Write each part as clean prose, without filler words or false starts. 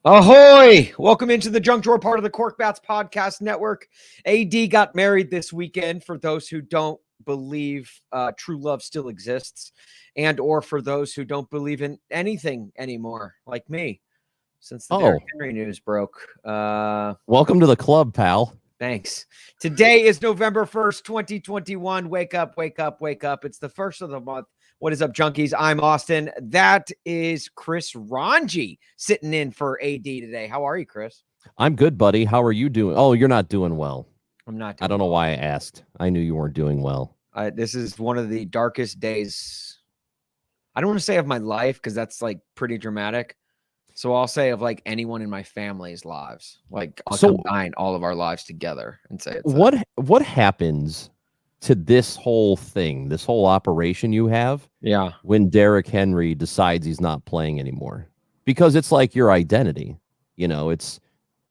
Ahoy! Welcome into the Junk Drawer, part of the Cork Bats Podcast Network. AD got married this weekend for those who don't believe true love still exists, and or for those who don't believe in anything anymore, like me, since the Derrick Henry news broke. Welcome to the club, pal. Thanks. Today is November 1st, 2021. Wake up, wake up, wake up. It's the first of the month. What is up, junkies? I'm Austin. That is Chris Rongey sitting in for AD today. How are you, Chris? I'm good, buddy. How are you doing? Oh, you're not doing well. I'm not. I don't know why I asked. I knew you weren't doing well. This is one of the darkest days. I don't want to say of my life because that's like pretty dramatic. So I'll say of like anyone in my family's lives. Like I'll combine all of our lives together and say it's what happens to this whole thing, this whole operation you have, when Derrick Henry decides he's not playing anymore? Because it's like your identity, you're the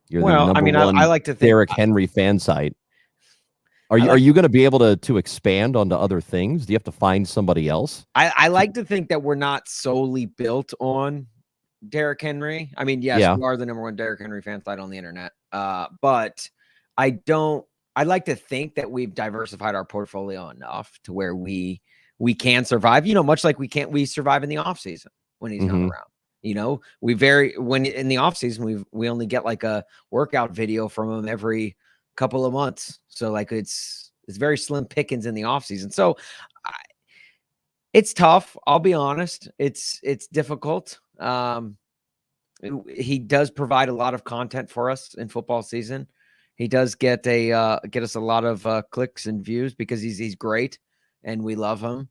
number one I like to think Derrick Henry fan site. Are you going to be able to expand onto other things? Do you have to find somebody else? I like to think that we're not solely built on Derrick Henry. I mean, yes, we are the number one Derrick Henry fan site on the internet. But I like to think that we've diversified our portfolio enough to where we can survive, much like we survive in the off season when he's not around. When in the off season, we only get like a workout video from him every couple of months. So like it's very slim pickings in the off season. So it's tough. I'll be honest. It's difficult. He does provide a lot of content for us in football season. He does get us a lot of clicks and views because he's great and we love him.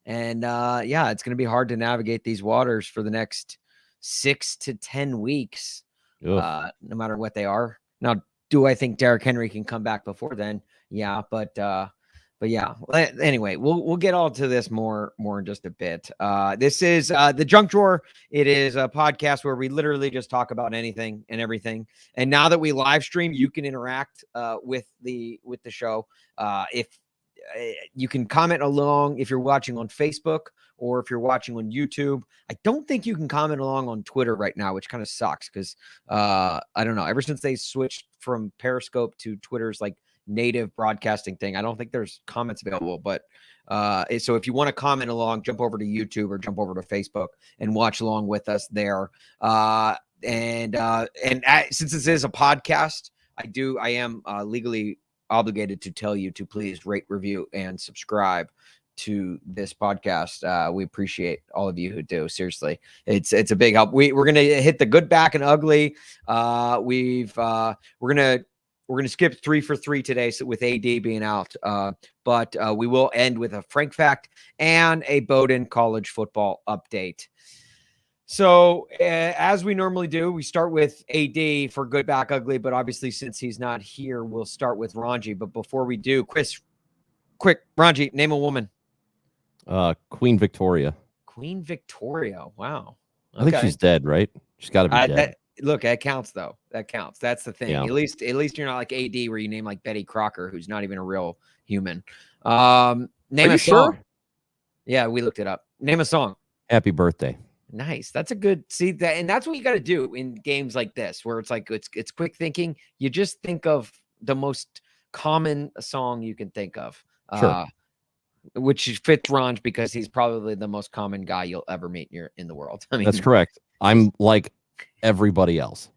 And it's going to be hard to navigate these waters for the next 6 to 10 weeks, no matter what they are. Now, do I think Derrick Henry can come back before then? Yeah, but yeah. Anyway, we'll get all to this more in just a bit. This is the Junk Drawer. It is a podcast where we literally just talk about anything and everything. And now that we live stream, you can interact with the show. If you can comment along if you're watching on Facebook or if you're watching on YouTube. I don't think you can comment along on Twitter right now, which kind of sucks because I don't know. Ever since they switched from Periscope to Twitter's like native broadcasting thing, I don't think there's comments available. But so if you want to comment along, jump over to YouTube or jump over to Facebook and watch along with us there. And since this is a podcast, I am legally obligated to tell you to please rate, review, and subscribe to this podcast. We appreciate all of you who do. Seriously, it's a big help. We're gonna hit the good, back, and ugly. We're gonna skip 3 for 3 today, so with AD being out. But we will end with a Frank fact and a Bowdoin college football update. So as we normally do, we start with AD for good, back, ugly. But obviously, since he's not here, we'll start with Rongey. But before we do, Chris, quick, Rongey, name a woman. Queen Victoria. Queen Victoria. Wow. Okay. I think she's dead, right? She's got to be dead. Look, that counts though. That counts. That's the thing. Yeah. At least you're not like AD where you name like Betty Crocker, who's not even a real human. Name a song. Sure? Yeah, we looked it up. Name a song. Happy Birthday. Nice. That's a good and that's what you got to do in games like this, where it's like it's quick thinking. You just think of the most common song you can think of. Sure. Which fits Ronj because he's probably the most common guy you'll ever meet in the world. I mean, that's correct. I'm like everybody else.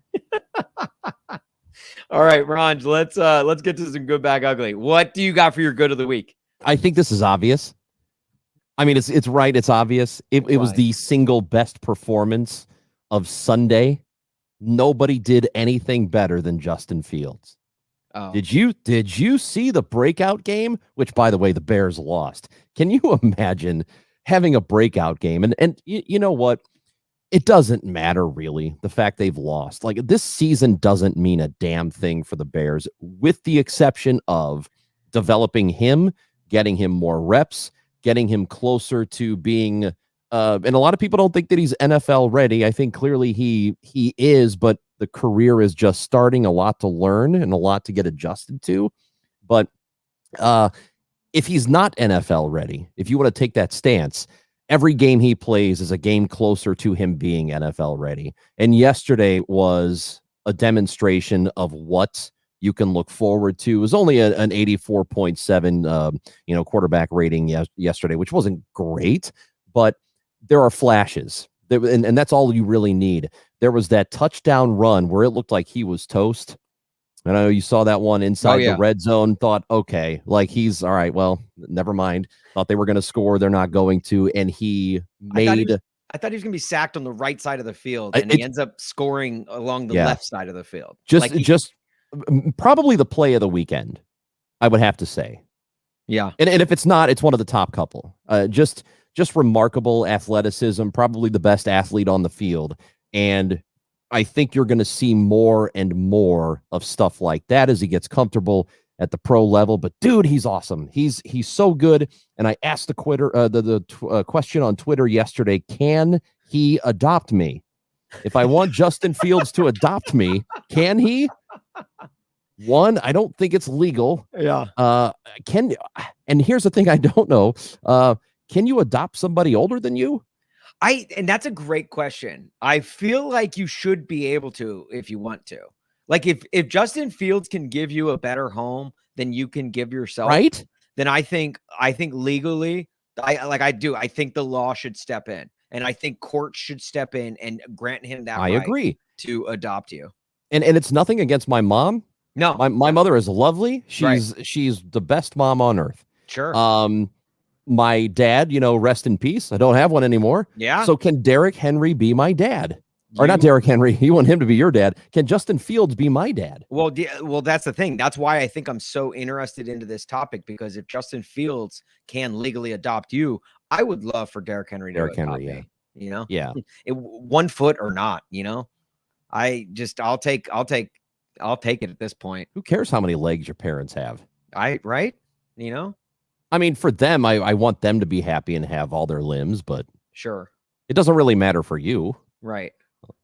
All right, Ronj, let's get to some good, back, ugly. What do you got for your good of the week? I think this is obvious. I mean, it's right. It's obvious. It was the single best performance of Sunday. Nobody did anything better than Justin Fields. Oh. Did you see the breakout game? Which, by the way, the Bears lost. Can you imagine having a breakout game? And you know what? It doesn't matter, really, the fact they've lost. Like, this season doesn't mean a damn thing for the Bears, with the exception of developing him, getting him more reps, getting him closer to being and a lot of people don't think that he's NFL ready. I think clearly he is, but the career is just starting, a lot to learn and a lot to get adjusted to. But if he's not NFL ready, if you want to take that stance, every game he plays is a game closer to him being NFL ready. And yesterday was a demonstration of what you can look forward to. It was only an 84.7 quarterback rating yesterday, which wasn't great, but there are flashes. And that's all you really need. There was that touchdown run where it looked like he was toast. And I know you saw that one inside the red zone, thought, okay, like he's all right. Well, never mind. Thought they were going to score. They're not going to. And he made. I thought he was going to be sacked on the right side of the field, and he ends up scoring along the left side of the field. Just probably the play of the weekend, I would have to say. Yeah. And if it's not, it's one of the top couple. Just remarkable athleticism, probably the best athlete on the field. And I think you're going to see more and more of stuff like that as he gets comfortable at the pro level. But dude, he's awesome. He's so good. And I asked the question on Twitter yesterday: can he adopt me? If I want Justin Fields to adopt me, can he? One, I don't think it's legal. Yeah. And here's the thing I don't know. Can you adopt somebody older than you? And that's a great question. I feel like you should be able to if you want to. Like if Justin Fields can give you a better home than you can give yourself, right? Then I think legally, I think the law should step in, and I think courts should step in and grant him that. I agree to adopt you. And it's nothing against my mom. No, my mother is lovely. She's the best mom on earth. Sure. My dad, rest in peace. I don't have one anymore. Yeah. So can Derrick Henry be my dad? Or not Derrick Henry. You want him to be your dad. Can Justin Fields be my dad? Well, that's the thing. That's why I think I'm so interested into this topic, because if Justin Fields can legally adopt you, I would love for Derrick Henry to adopt me. Yeah. 1 foot or not, I'll take it at this point. Who cares how many legs your parents have? Right? I mean, for them, I want them to be happy and have all their limbs, but sure, it doesn't really matter for you. Right.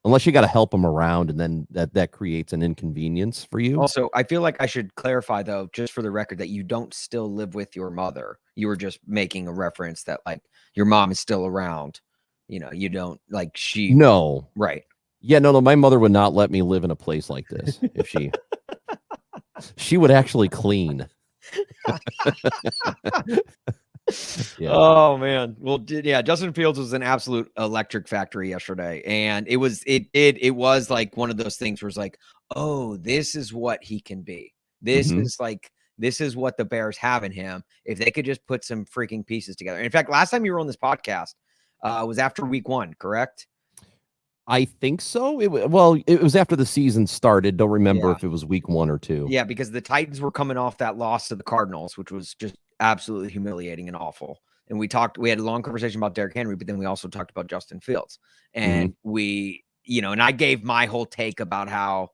Unless you got to help them around, and then that creates an inconvenience for you. Also, I feel like I should clarify, though, just for the record, that you don't still live with your mother. You were just making a reference that, like, your mom is still around. You don't, like, she. No. Right. Yeah, no, my mother would not let me live in a place like this. If she would actually clean. Yeah. Oh man. Well, Justin Fields was an absolute electric factory yesterday, and it was like one of those things where it's like, oh, this is what he can be. This is what the Bears have in him if they could just put some freaking pieces together. In fact, last time you were on this podcast was after week 1, correct? I think so. It was after the season started. Don't remember if it was week 1 or 2. Yeah, because the Titans were coming off that loss to the Cardinals, which was just absolutely humiliating and awful. And we had a long conversation about Derrick Henry, but then we also talked about Justin Fields. And and I gave my whole take about how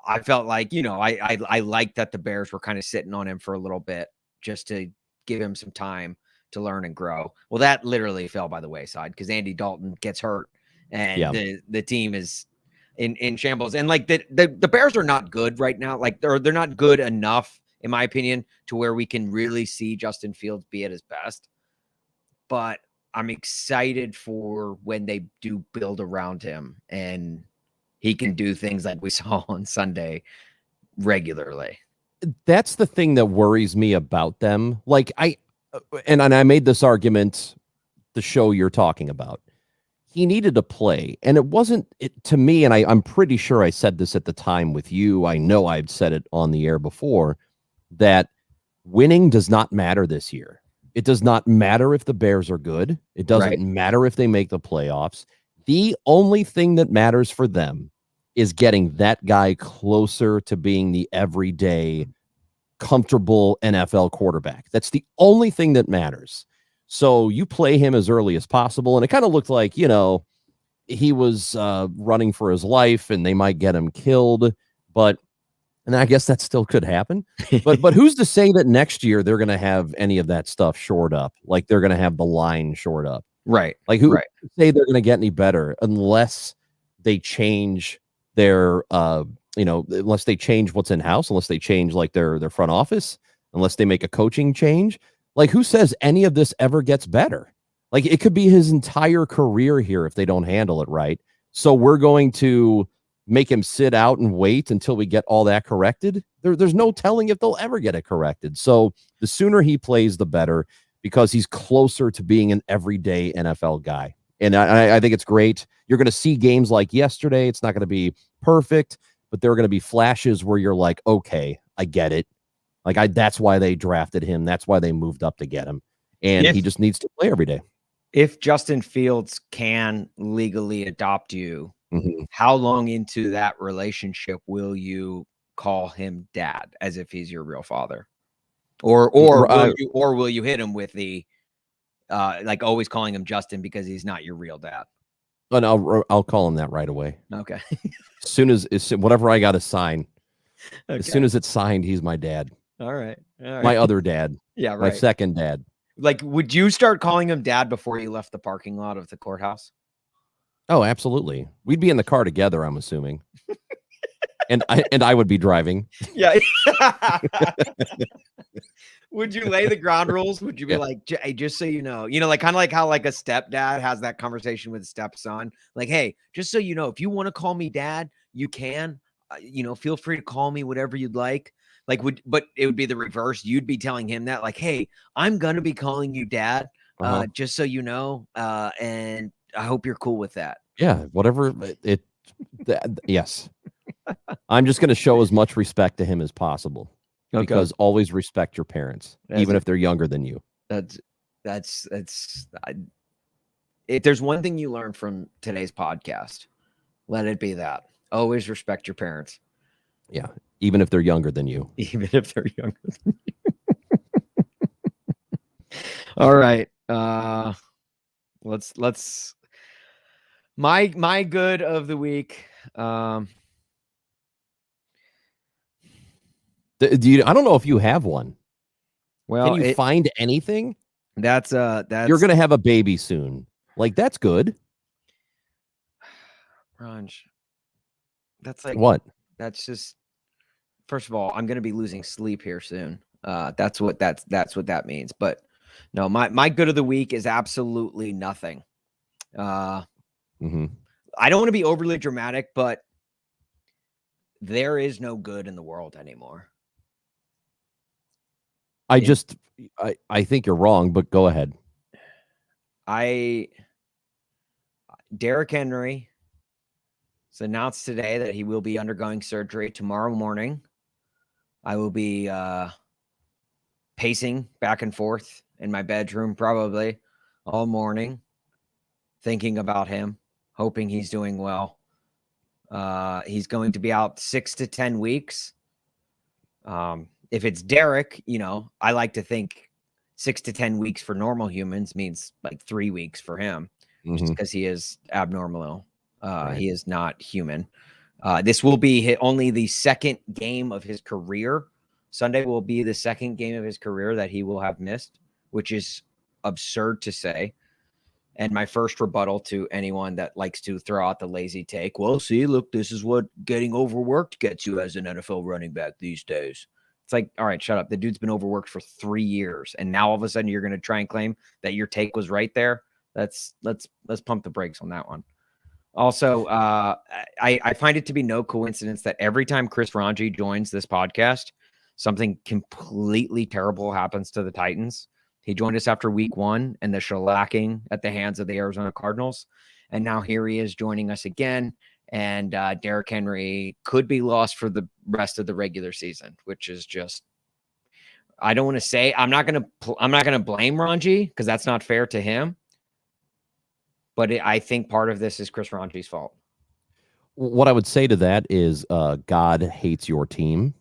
I felt like, I liked that the Bears were kind of sitting on him for a little bit just to give him some time to learn and grow. Well, that literally fell by the wayside because Andy Dalton gets hurt. And the team is in shambles. And like the Bears are not good right now. Like they're not good enough, in my opinion, to where we can really see Justin Fields be at his best. But I'm excited for when they do build around him and he can do things like we saw on Sunday regularly. That's the thing that worries me about them. Like I made this argument the show you're talking about. He needed to play, and it wasn't to me, and I'm pretty sure I said this at the time with you. I know I'd said it on the air before, that winning does not matter this year. It does not matter if the Bears are good. It doesn't matter if they make the playoffs. The only thing that matters for them is getting that guy closer to being the everyday, comfortable NFL quarterback. That's the only thing that matters. So you play him as early as possible. And it kind of looked like, he was running for his life and they might get him killed. And I guess that still could happen. But who's to say that next year they're going to have any of that stuff shored up? Like they're going to have the line shored up. Right. Like who say they're going to get any better unless they change their, unless they change what's in house, unless they change like their front office, unless they make a coaching change. Like, who says any of this ever gets better? Like, it could be his entire career here if they don't handle it right. So we're going to make him sit out and wait until we get all that corrected. There's no telling if they'll ever get it corrected. So the sooner he plays, the better, because he's closer to being an everyday NFL guy. And I think it's great. You're going to see games like yesterday. It's not going to be perfect, but there are going to be flashes where you're like, okay, I get it. Like, that's why they drafted him. That's why they moved up to get him. And he just needs to play every day. If Justin Fields can legally adopt you, how long into that relationship will you call him dad as if he's your real father? Or will you hit him with the like always calling him Justin because he's not your real dad? And I'll call him that right away. Okay. As soon as whatever I got to sign, as soon as it's signed, he's my dad. All right. My other dad. Yeah, right. My second dad. Like, would you start calling him dad before you left the parking lot of the courthouse? Oh, absolutely. We'd be in the car together, I'm assuming. and I would be driving. Yeah. Would you lay the ground rules? Would you be like, hey, just so you know, like kind of like how like a stepdad has that conversation with his stepson? Like, hey, just so you know, if you want to call me dad, you can, feel free to call me whatever you'd like. Like, but it would be the reverse. You'd be telling him that, like, hey, I'm going to be calling you dad, just so you know. And I hope you're cool with that. Yeah, whatever yes. I'm just going to show as much respect to him as possible. Okay. Because always respect your parents, even if they're younger than you. If there's one thing you learn from today's podcast, let it be that. Always respect your parents. Yeah. Even if they're younger than you. Even if they're younger than you. All right. Let's my good of the week. I don't know if you have one. Well, can you find anything? That's you're gonna have a baby soon. Like, that's good. Ronj, that's like what? That's just, first of all, I'm gonna be losing sleep here soon. That's what that means. But no, my good of the week is absolutely nothing. I don't want to be overly dramatic, but there is no good in the world anymore. I think you're wrong, but go ahead. Derrick Henry, it's announced today that he will be undergoing surgery tomorrow morning. I will be pacing back and forth in my bedroom probably all morning, thinking about him, hoping he's doing well. He's going to be out 6 to 10 weeks. If it's Derrick, I like to think 6 to 10 weeks for normal humans means like 3 weeks for him, just because he is abnormal. Right. He is not human. This will be only the second game of his career. Sunday will be the second game of his career that he will have missed, which is absurd to say. And my first rebuttal to anyone that likes to throw out the lazy take, well, see, look, this is what getting overworked gets you as an NFL running back these days. It's like, all right, shut up. The dude's been overworked for 3 years. And now all of a sudden you're going to try and claim that your take was right there. Let's pump the brakes on that one. Also, I find it to be no coincidence that every time Chris Rongey joins this podcast, something completely terrible happens to the Titans. He joined us after week 1 and the shellacking at the hands of the Arizona Cardinals. And now here he is joining us again. And Derrick Henry could be lost for the rest of the regular season, which is just, I don't want to say, I'm not going to blame Rongey because that's not fair to him. But I think part of this is Chris Rongey's fault. What I would say to that is God hates your team.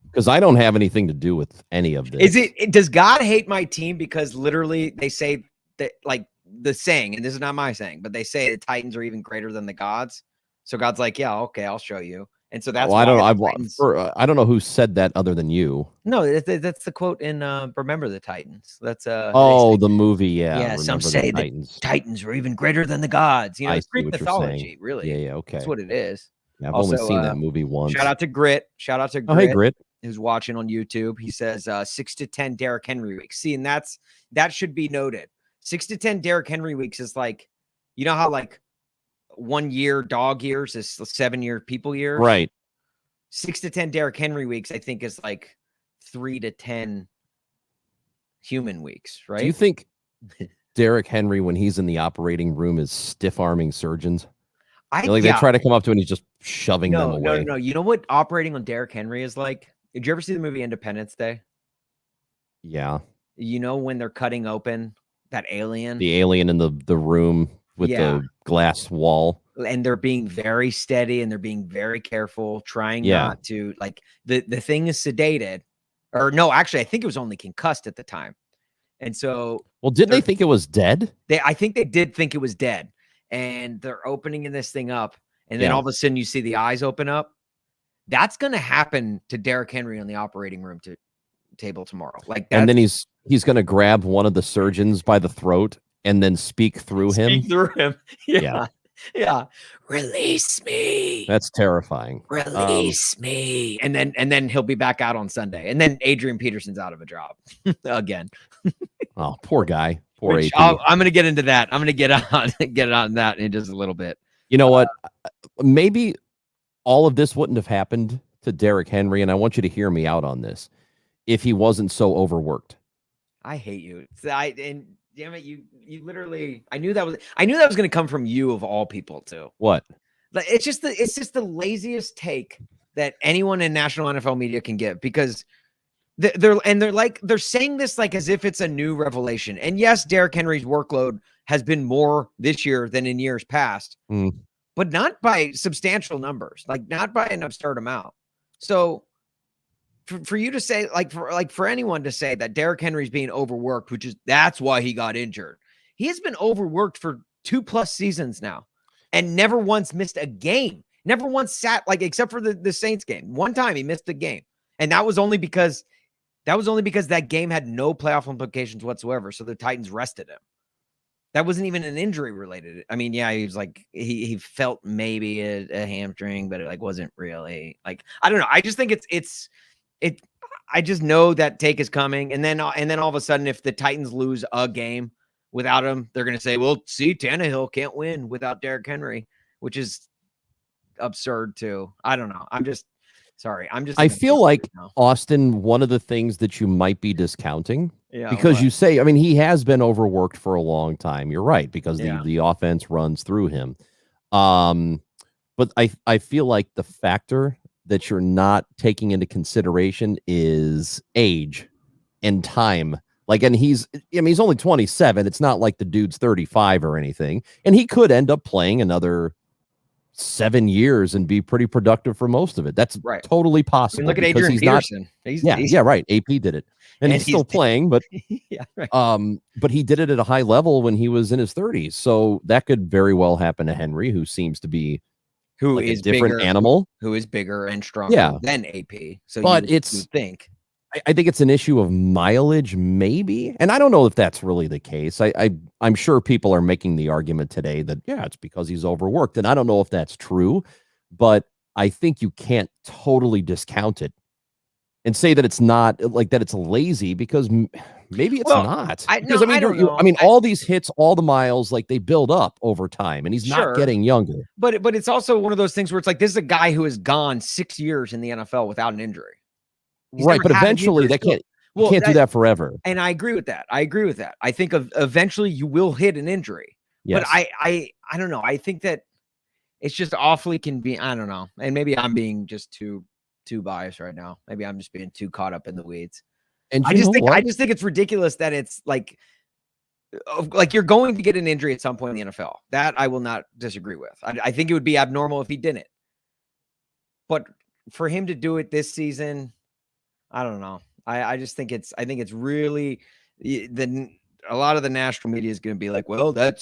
Because I don't have anything to do with any of this. Does God hate my team? Because literally they say that, like the saying, and this is not my saying, but they say the Titans are even greater than the gods. So God's like, yeah, okay, I'll show you. And so that's why I don't know who said that other than you. No, that's the quote in Remember the Titans. That's the movie, yeah. Yeah, some say the Titans were even greater than the gods. It's Greek mythology, really. Yeah, okay. That's what it is. Yeah, I've only seen that movie once. Shout out to Grit. Oh, hey, Grit. Who's watching on YouTube. He says 6 to 10 Derrick Henry weeks. See, and that should be noted. 6 to 10 Derrick Henry weeks is like, you know how like 1 year dog years is 7 year people years? Right. 6 to 10 Derrick Henry weeks, I think, is like 3 to 10 human weeks, right? Do you think Derrick Henry, when he's in the operating room, is stiff-arming surgeons? They try to come up to him and he's just shoving them away. No. You know what operating on Derrick Henry is like? Did you ever see the movie Independence Day? Yeah. You know when they're cutting open that alien? The alien in the room with the glass wall. And they're being very steady and they're being very careful, trying not to, like, the thing is sedated. Or no, actually, I think it was only concussed at the time. And so, well, didn't they think it was dead? I think they did think it was dead. And they're opening this thing up. And then all of a sudden you see the eyes open up. That's going to happen to Derrick Henry on the operating room table tomorrow. Like, and then he's going to grab one of the surgeons by the throat and then speak through him. Yeah. Release me. That's terrifying. Release me. And then he'll be back out on Sunday. And then Adrian Peterson's out of a job again. Oh, poor guy. Poor AP. I'm going to get into that. I'm going to get on that in just a little bit. You know what? Maybe all of this wouldn't have happened to Derrick Henry, and I want you to hear me out on this, if he wasn't so overworked. I hate you. And damn it, you literally, I knew that was going to come from you of all people too. What? It's just the laziest take that anyone in national NFL media can give, because they're saying this like as if it's a new revelation. And yes, Derrick Henry's workload has been more this year than in years past, but not by substantial numbers, like not by an absurd amount. So for you to say, for anyone to say that Derrick Henry's being overworked, that's why he got injured. He has been overworked for 2+ seasons now and never once missed a game. Never once sat, except for the Saints game. One time he missed a game. And that was only because that game had no playoff implications whatsoever. So the Titans rested him. That wasn't even an injury related. I mean, yeah, he was like, he felt maybe a hamstring, but it wasn't really, I don't know. I just think I just know that take is coming. And then all of a sudden, if the Titans lose a game without him, they're going to say, well, see, Tannehill can't win without Derrick Henry, which is absurd too. I don't know. I feel like, Austin, one of the things that you might be discounting, because you say, I mean, he has been overworked for a long time. You're right, because the offense runs through him. But I feel like the factor that you're not taking into consideration is age and time. And he's only 27. It's not like the dude's 35 or anything. And he could end up playing another 7 years and be pretty productive for most of it. That's totally possible. Look at Adrian Peterson. Right. AP did it. And he's still playing, but but he did it at a high level when he was in his 30s. So that could very well happen to Henry, who seems to be a different animal, who is bigger and stronger than AP. So but you think. I think it's an issue of mileage, maybe. And I don't know if that's really the case. I'm sure people are making the argument today that, it's because he's overworked. And I don't know if that's true, but I think you can't totally discount it and say that it's not that it's lazy, because maybe it's not. All these hits, all the miles, they build up over time, and he's not getting younger. But it's also one of those things where it's this is a guy who has gone 6 years in the NFL without an injury. Right, but eventually they can't do that forever. And I agree with that. I think eventually you will hit an injury. Yes. But I don't know. I think that it's just awfully convenient. I don't know. And maybe I'm being just too biased right now. Maybe I'm just being too caught up in the weeds. And I just think it's ridiculous that it's you're going to get an injury at some point in the NFL. That I will not disagree with. I think it would be abnormal if he didn't. But for him to do it this season, I don't know. I just think it's really a lot of the national media is going to be like, well, that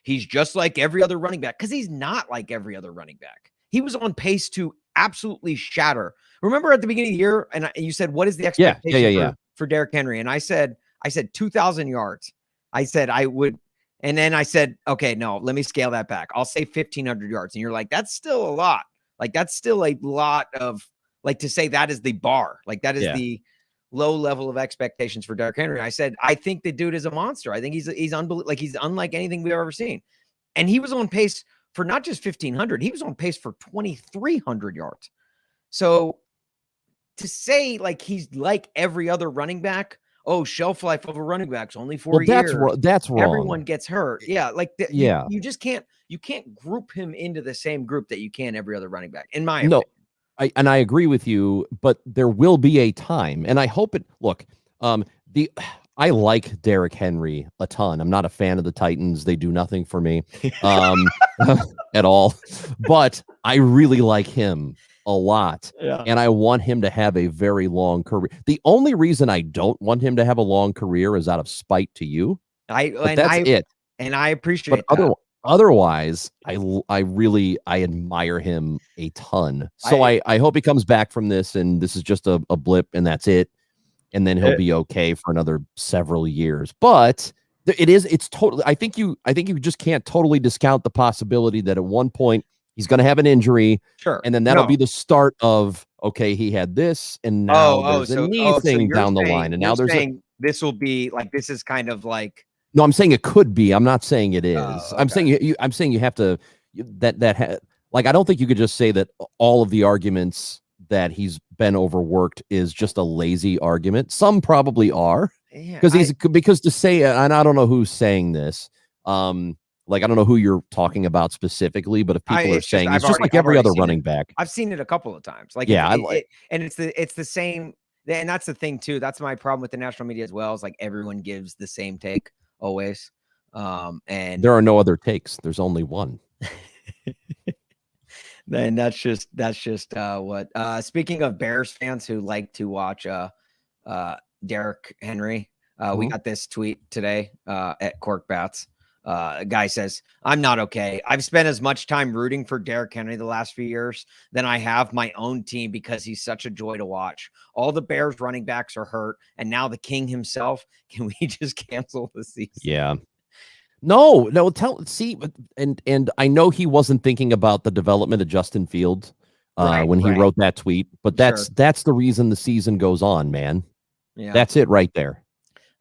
he's just like every other running back, because he's not like every other running back. He was on pace to absolutely shatter. Remember at the beginning of the year, and you said, what is the expectation for Derrick Henry? And I said 2,000 yards. I said I would, and then I said, okay, no, let me scale that back. I'll say 1,500 yards. And you're like, that's still a lot. That's still a lot of, to say that is the bar. That is low level of expectations for Derrick Henry. I said, I think the dude is a monster. I think he's unbelievable. Like he's unlike anything we've ever seen. And he was on pace for not just 1,500, he was on pace for 2,300 yards. So to say like he's like every other running back, oh, shelf life of a running back's only 4 years. That's wrong. Everyone gets hurt. Yeah, like yeah. You just can't group him into the same group that you can every other running back, in my opinion. I agree with you, but there will be a time, and I hope it. Look, I like Derrick Henry a ton. I'm not a fan of the Titans; they do nothing for me, at all. But I really like him a lot, and I want him to have a very long career. The only reason I don't want him to have a long career is out of spite to you. That's it, and I appreciate that. Otherwise, I admire him a ton. So I hope he comes back from this, and this is just a blip, and that's it. And then he'll be okay for another several years. But it's totally. I think you just can't totally discount the possibility that at one point he's going to have an injury, and then that'll be the start of he had this, and now there's a knee thing down the line, and now there's this will be like this is kind of like. No, I'm saying it could be. I'm not saying it is. Okay. I'm saying you have to like, I don't think you could just say that all of the arguments that he's been overworked is just a lazy argument. Some probably are, because to say, and I don't know who's saying this. Like, I don't know who you're talking about specifically, but if people are saying it's just like every other running back. I've seen it a couple of times. Like, and it's the same. And that's the thing too. That's my problem with the national media as well. Is like everyone gives the same take. Always. And there are no other takes. There's only one. Then that's just what speaking of Bears fans who like to watch Derrick Henry, we got this tweet today at Cork Bats. A guy says, I'm not okay. I've spent as much time rooting for Derrick Henry the last few years than I have my own team because he's such a joy to watch. All the Bears running backs are hurt, and now the king himself. Can we just cancel the season? Yeah. No, and I know he wasn't thinking about the development of Justin Fields when he wrote that tweet, but that's the reason the season goes on, man. Yeah. That's it right there.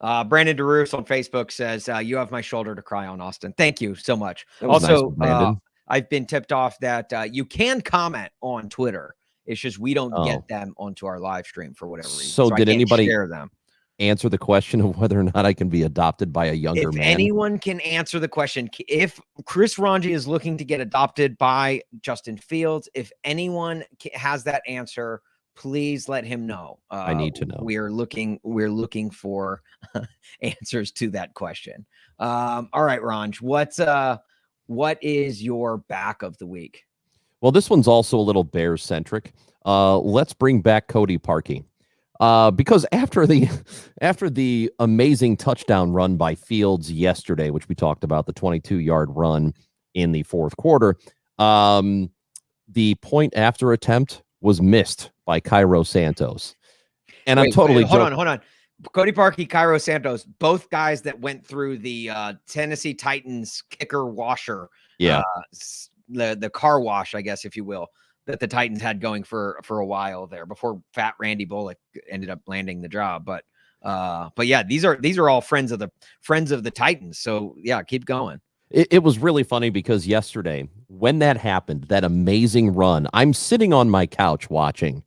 Brandon DeRoos on Facebook says, you have my shoulder to cry on, Austin. Thank you so much. Also, nice, I've been tipped off that you can comment on Twitter. It's just we don't get them onto our live stream for whatever reason. So did anybody share them? Answer the question of whether or not I can be adopted by a younger man? If anyone can answer the question, if Chris Rongey is looking to get adopted by Justin Fields, if anyone has that answer, please let him know. I need to know. We're looking for answers to that question. All right, Ronj, what is your back of the week? Well, this one's also a little Bears centric. Let's bring back Cody Parkey. Because after the amazing touchdown run by Fields yesterday, which we talked about, the 22-yard run in the fourth quarter, the point after attempt was missed by Cairo Santos. And I'm totally hold on. Cody Parkey, Cairo Santos, both guys that went through the Tennessee Titans kicker washer. Yeah. The car wash, I guess, if you will, that the Titans had going for a while there before fat Randy Bullock ended up landing the job. But yeah, these are all friends of the Titans. So yeah, keep going. It was really funny because yesterday when that happened, that amazing run, I'm sitting on my couch watching,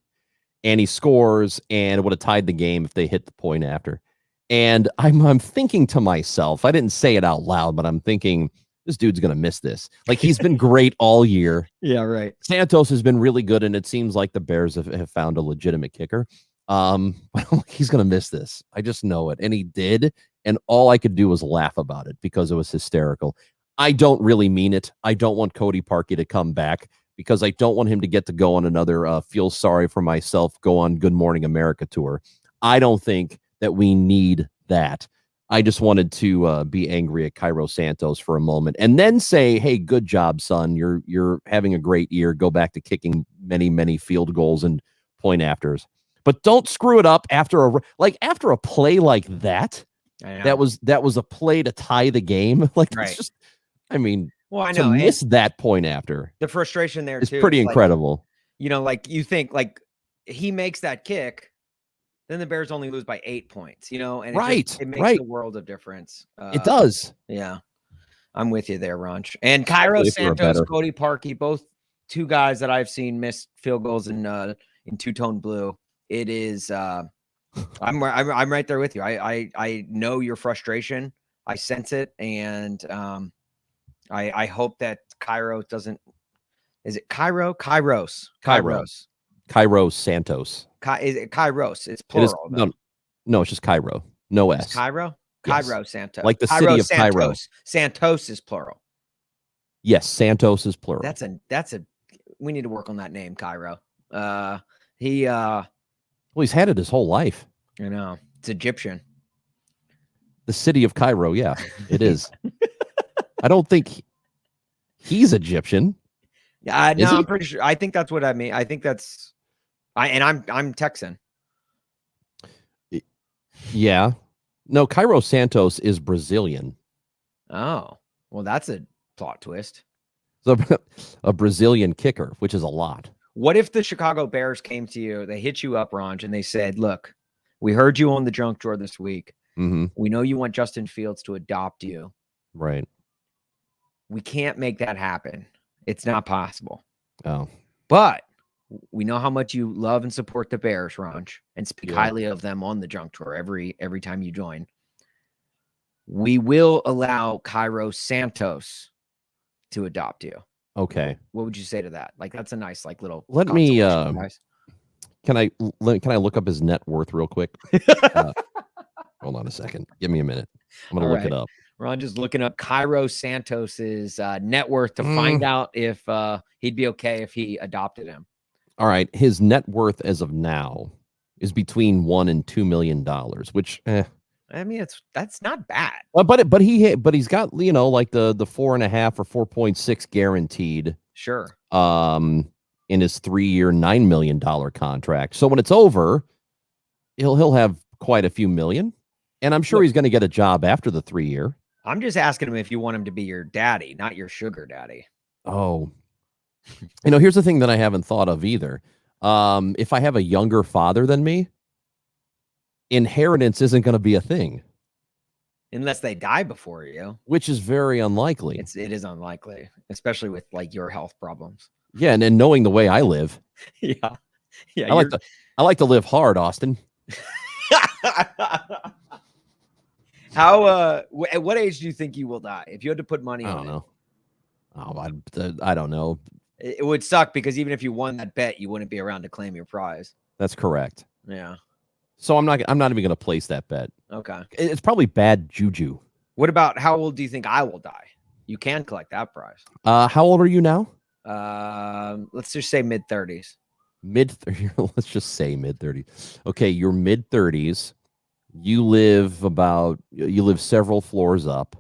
and he scores, and it would have tied the game if they hit the point after. And I'm thinking to myself, I didn't say it out loud, but I'm thinking, this dude's going to miss this. Like, he's been great all year. Yeah, right. Santos has been really good, and it seems like the Bears have found a legitimate kicker. But he's going to miss this. I just know it. And he did. And all I could do was laugh about it because it was hysterical. I don't really mean it. I don't want Cody Parkey to come back because I don't want him to get to go on another feel sorry for myself, go on Good Morning America tour. I don't think that we need that. I just wanted to be angry at Cairo Santos for a moment and then say, hey, good job, son. You're having a great year. Go back to kicking many, many field goals and point afters. But don't screw it up after a play like that. That was a play to tie the game. Like, right. It's just, I mean, well, I know. To miss that point after. The frustration there is pretty incredible. Like, you think like he makes that kick then the Bears only lose by 8 points, and it makes right. the world of difference. It does. Yeah, I'm with you there, Ronch. And Cairo, Santos, Cody, Parkey, both two guys that I've seen miss field goals in two-tone blue. It is I'm right there with you. I know your frustration. I sense it, and I hope that Cairo doesn't. Is it Cairo? Kairos Santos. Is it Kairos? It's plural. No, it's just Cairo. No S. Cairo? Yes. Cairo Santos. Like the Cairo, city of Santos. Cairo. Santos is plural. Yes, Santos is plural. We need to work on that name, Cairo. Well, he's had it his whole life. I know. It's Egyptian. The city of Cairo, yeah, it is. I don't think he's Egyptian. Yeah, no, I'm pretty sure. I think that's what I mean. I think that's I'm Texan. Yeah. No, Cairo Santos is Brazilian. Oh, well, that's a plot twist. So a Brazilian kicker, which is a lot. What if the Chicago Bears came to you, they hit you up, Ronj, and they said, look, we heard you on the junk drawer this week. Mm-hmm. We know you want Justin Fields to adopt you. Right. We can't make that happen. It's not possible. Oh. But we know how much you love and support the Bears, Ronj, and speak highly of them on the junk drawer every time you join. We will allow Cairo Santos to adopt you. Okay. What would you say to that? Like, that's a nice, like, little. Let me. Can I look up his net worth real quick? Hold on a second. Give me a minute. I'm gonna look it up. Ron just looking up Cairo Santos's net worth to find out if he'd be okay if he adopted him. All right, his net worth as of now is between $1 and $2 million, which I mean, that's not bad. But he's got like the 4.5 or 4.6 guaranteed. Sure. In his 3-year $9 million contract. So when it's over, he'll have quite a few million, and I'm sure he's going to get a job after the 3-year. I'm just asking him if you want him to be your daddy, not your sugar daddy. Oh, here's the thing that I haven't thought of either. If I have a younger father than me, inheritance isn't going to be a thing. Unless they die before you. Which is very unlikely. It is unlikely, especially with like your health problems. Yeah, and then knowing the way I live. Yeah. I like to live hard, Austin. How at what age do you think you will die? If you had to put money on it. I don't know. Oh, I don't know. It would suck because even if you won that bet, you wouldn't be around to claim your prize. That's correct. Yeah. So I'm not even going to place that bet. Okay. It's probably bad juju. What about how old do you think I will die? You can collect that prize. How old are you now? Let's just say mid-30s. Let's just say mid-30s. Okay, you're mid-30s. You live several floors up.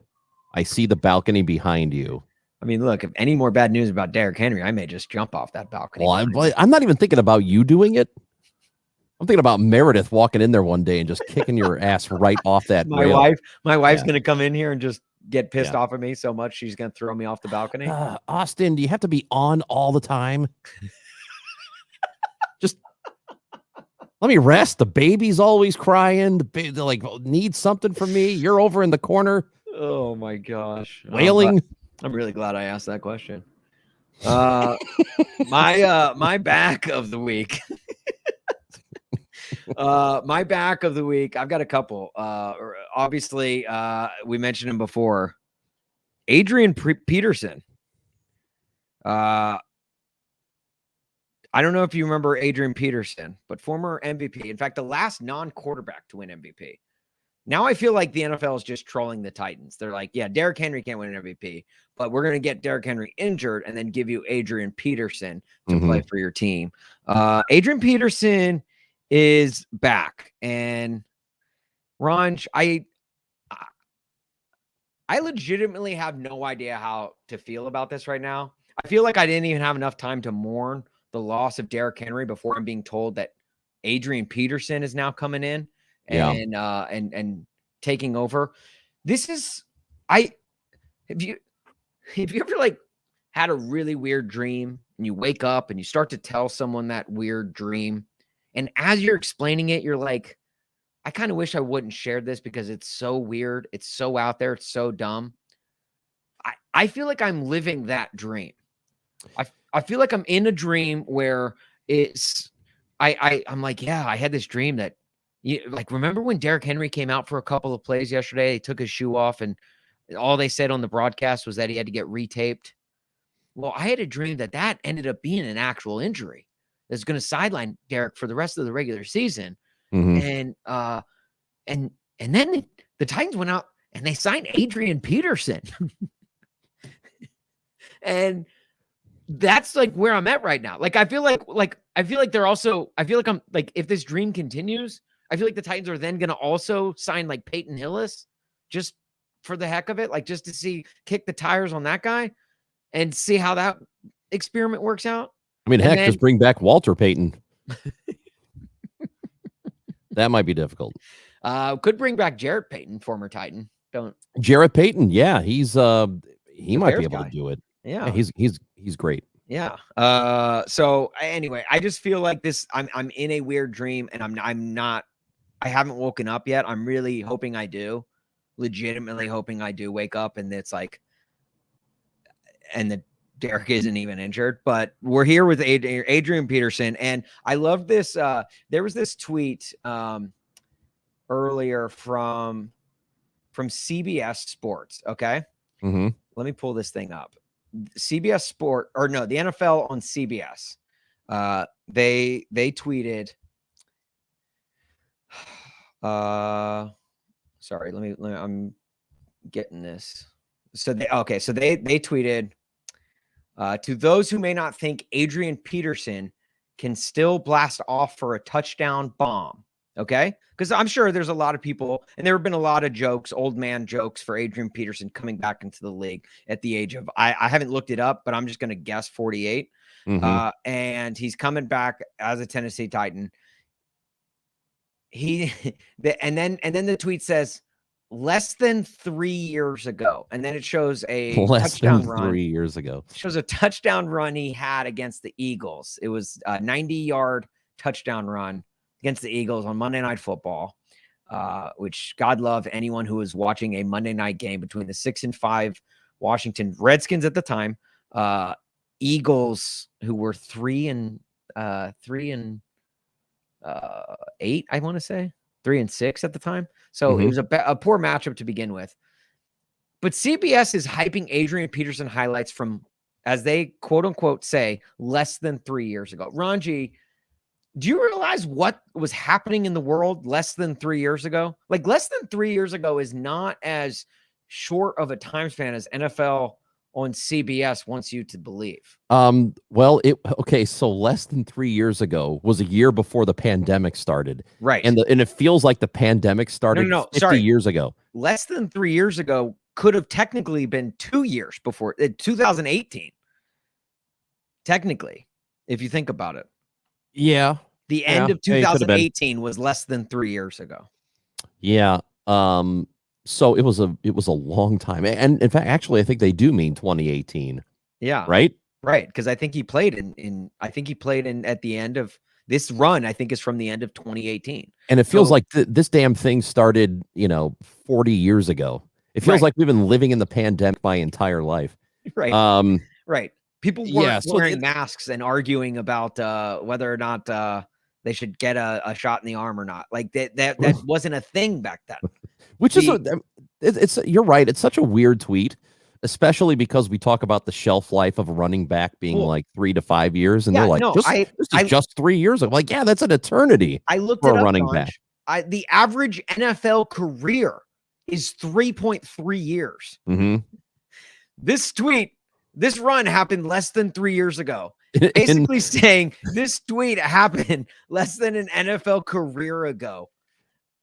I see the balcony behind you. I mean, look, if any more bad news about Derrick Henry, I may just jump off that balcony. Well, I'm not even thinking about you doing it. I'm thinking about Meredith walking in there one day and just kicking your ass right off that rail. My wife's going to come in here and just get pissed off at me so much she's going to throw me off the balcony. Austin, do you have to be on all the time? Just let me rest. The baby's always crying. They like need something from me. You're over in the corner. Oh my gosh. Wailing. I'm really glad I asked that question. My back of the week. My back of the week. I've got a couple. Obviously, we mentioned him before. Adrian Peterson. I don't know if you remember Adrian Peterson, but former MVP. In fact, the last non-quarterback to win MVP. Now I feel like the NFL is just trolling the Titans. They're like, yeah, Derrick Henry can't win an MVP, but we're going to get Derrick Henry injured and then give you Adrian Peterson to play for your team. Adrian Peterson is back. And Ronj, I legitimately have no idea how to feel about this right now. I feel like I didn't even have enough time to mourn the loss of Derrick Henry before I'm being told that Adrian Peterson is now coming in and taking over. This is have you ever like had a really weird dream and you wake up and you start to tell someone that weird dream And as you're explaining it, you're like, I kind of wish I wouldn't share this because it's so weird. It's so out there. It's so dumb. I feel like I'm living that dream. I feel like I'm in a dream where I'm like, yeah, I had this dream that like, remember when Derrick Henry came out for a couple of plays yesterday? He took his shoe off and all they said on the broadcast was that he had to get retaped. Well, I had a dream that ended up being an actual injury that's going to sideline Derrick for the rest of the regular season. And then the Titans went out and they signed Adrian Peterson. And that's like where I'm at right now. Like, I feel like they're also, I feel like I'm like, if this dream continues, I feel like the Titans are then going to also sign like Peyton Hillis just for the heck of it. Like, just to kick the tires on that guy and see how that experiment works out. I mean, heck, just bring back Walter Payton. That might be difficult. Could bring back Jarrett Payton, former Titan. Jarrett Payton, yeah, he might be able to do it. Yeah, he's great. Yeah. So anyway, I just feel like this. I'm in a weird dream, and I'm not. I haven't woken up yet. I'm really hoping I do. Legitimately hoping I do wake up, and it's like, and the Derrick isn't even injured. But we're here with Adrian Peterson, and I love this. There was this tweet earlier from CBS Sports. Okay. Mm-hmm. Let me pull this thing up. CBS Sport, or no, the NFL on CBS. They tweeted. Sorry, let me. I'm getting this. So they tweeted. To those who may not think Adrian Peterson can still blast off for a touchdown bomb. Okay. Because I'm sure there's a lot of people, and there have been a lot of jokes, old man jokes for Adrian Peterson coming back into the league at the age of, I haven't looked it up, but I'm just going to guess 48. Mm-hmm. And he's coming back as a Tennessee Titan. And then the tweet says less than 3 years ago. And then it shows a touchdown run. 3 years ago. It shows a touchdown run he had against the Eagles. It was a 90-yard touchdown run against the Eagles on Monday Night Football, which God love anyone who was watching a Monday night game between the 6-5 Washington Redskins at the time, Eagles who were 3-8, I want to say 3-6 at the time. So It was a poor matchup to begin with. But CBS is hyping Adrian Peterson highlights from, as they quote unquote say, less than 3 years ago. Rongey, do you realize what was happening in the world less than 3 years ago? Like, less than 3 years ago is not as short of a time span as NFL on CBS wants you to believe. Well, so less than 3 years ago was a year before the pandemic started. Right. And it feels like the pandemic started 50 years ago. Less than 3 years ago could have technically been 2 years before 2018. Technically, if you think about it. Yeah. The end of 2018 was less than 3 years ago. Yeah. So it was a long time. And in fact, actually, I think they do mean 2018. Yeah. Right? Right. Because I think he played in at the end of this run, I think is from the end of 2018. And it feels like this damn thing started, 40 years ago. It feels like we've been living in the pandemic my entire life. Right. Right. People weren't wearing masks and arguing about whether or not they should get a shot in the arm or not. Like that wasn't a thing back then. Which is you're right. It's such a weird tweet, especially because we talk about the shelf life of a running back being like 3 to 5 years, and they're like, this is just 3 years ago. Like, yeah, that's an eternity. I looked for it a up, running back. The average NFL career is 3.3 years. Mm-hmm. This run happened less than 3 years ago. Basically saying this tweet happened less than an NFL career ago.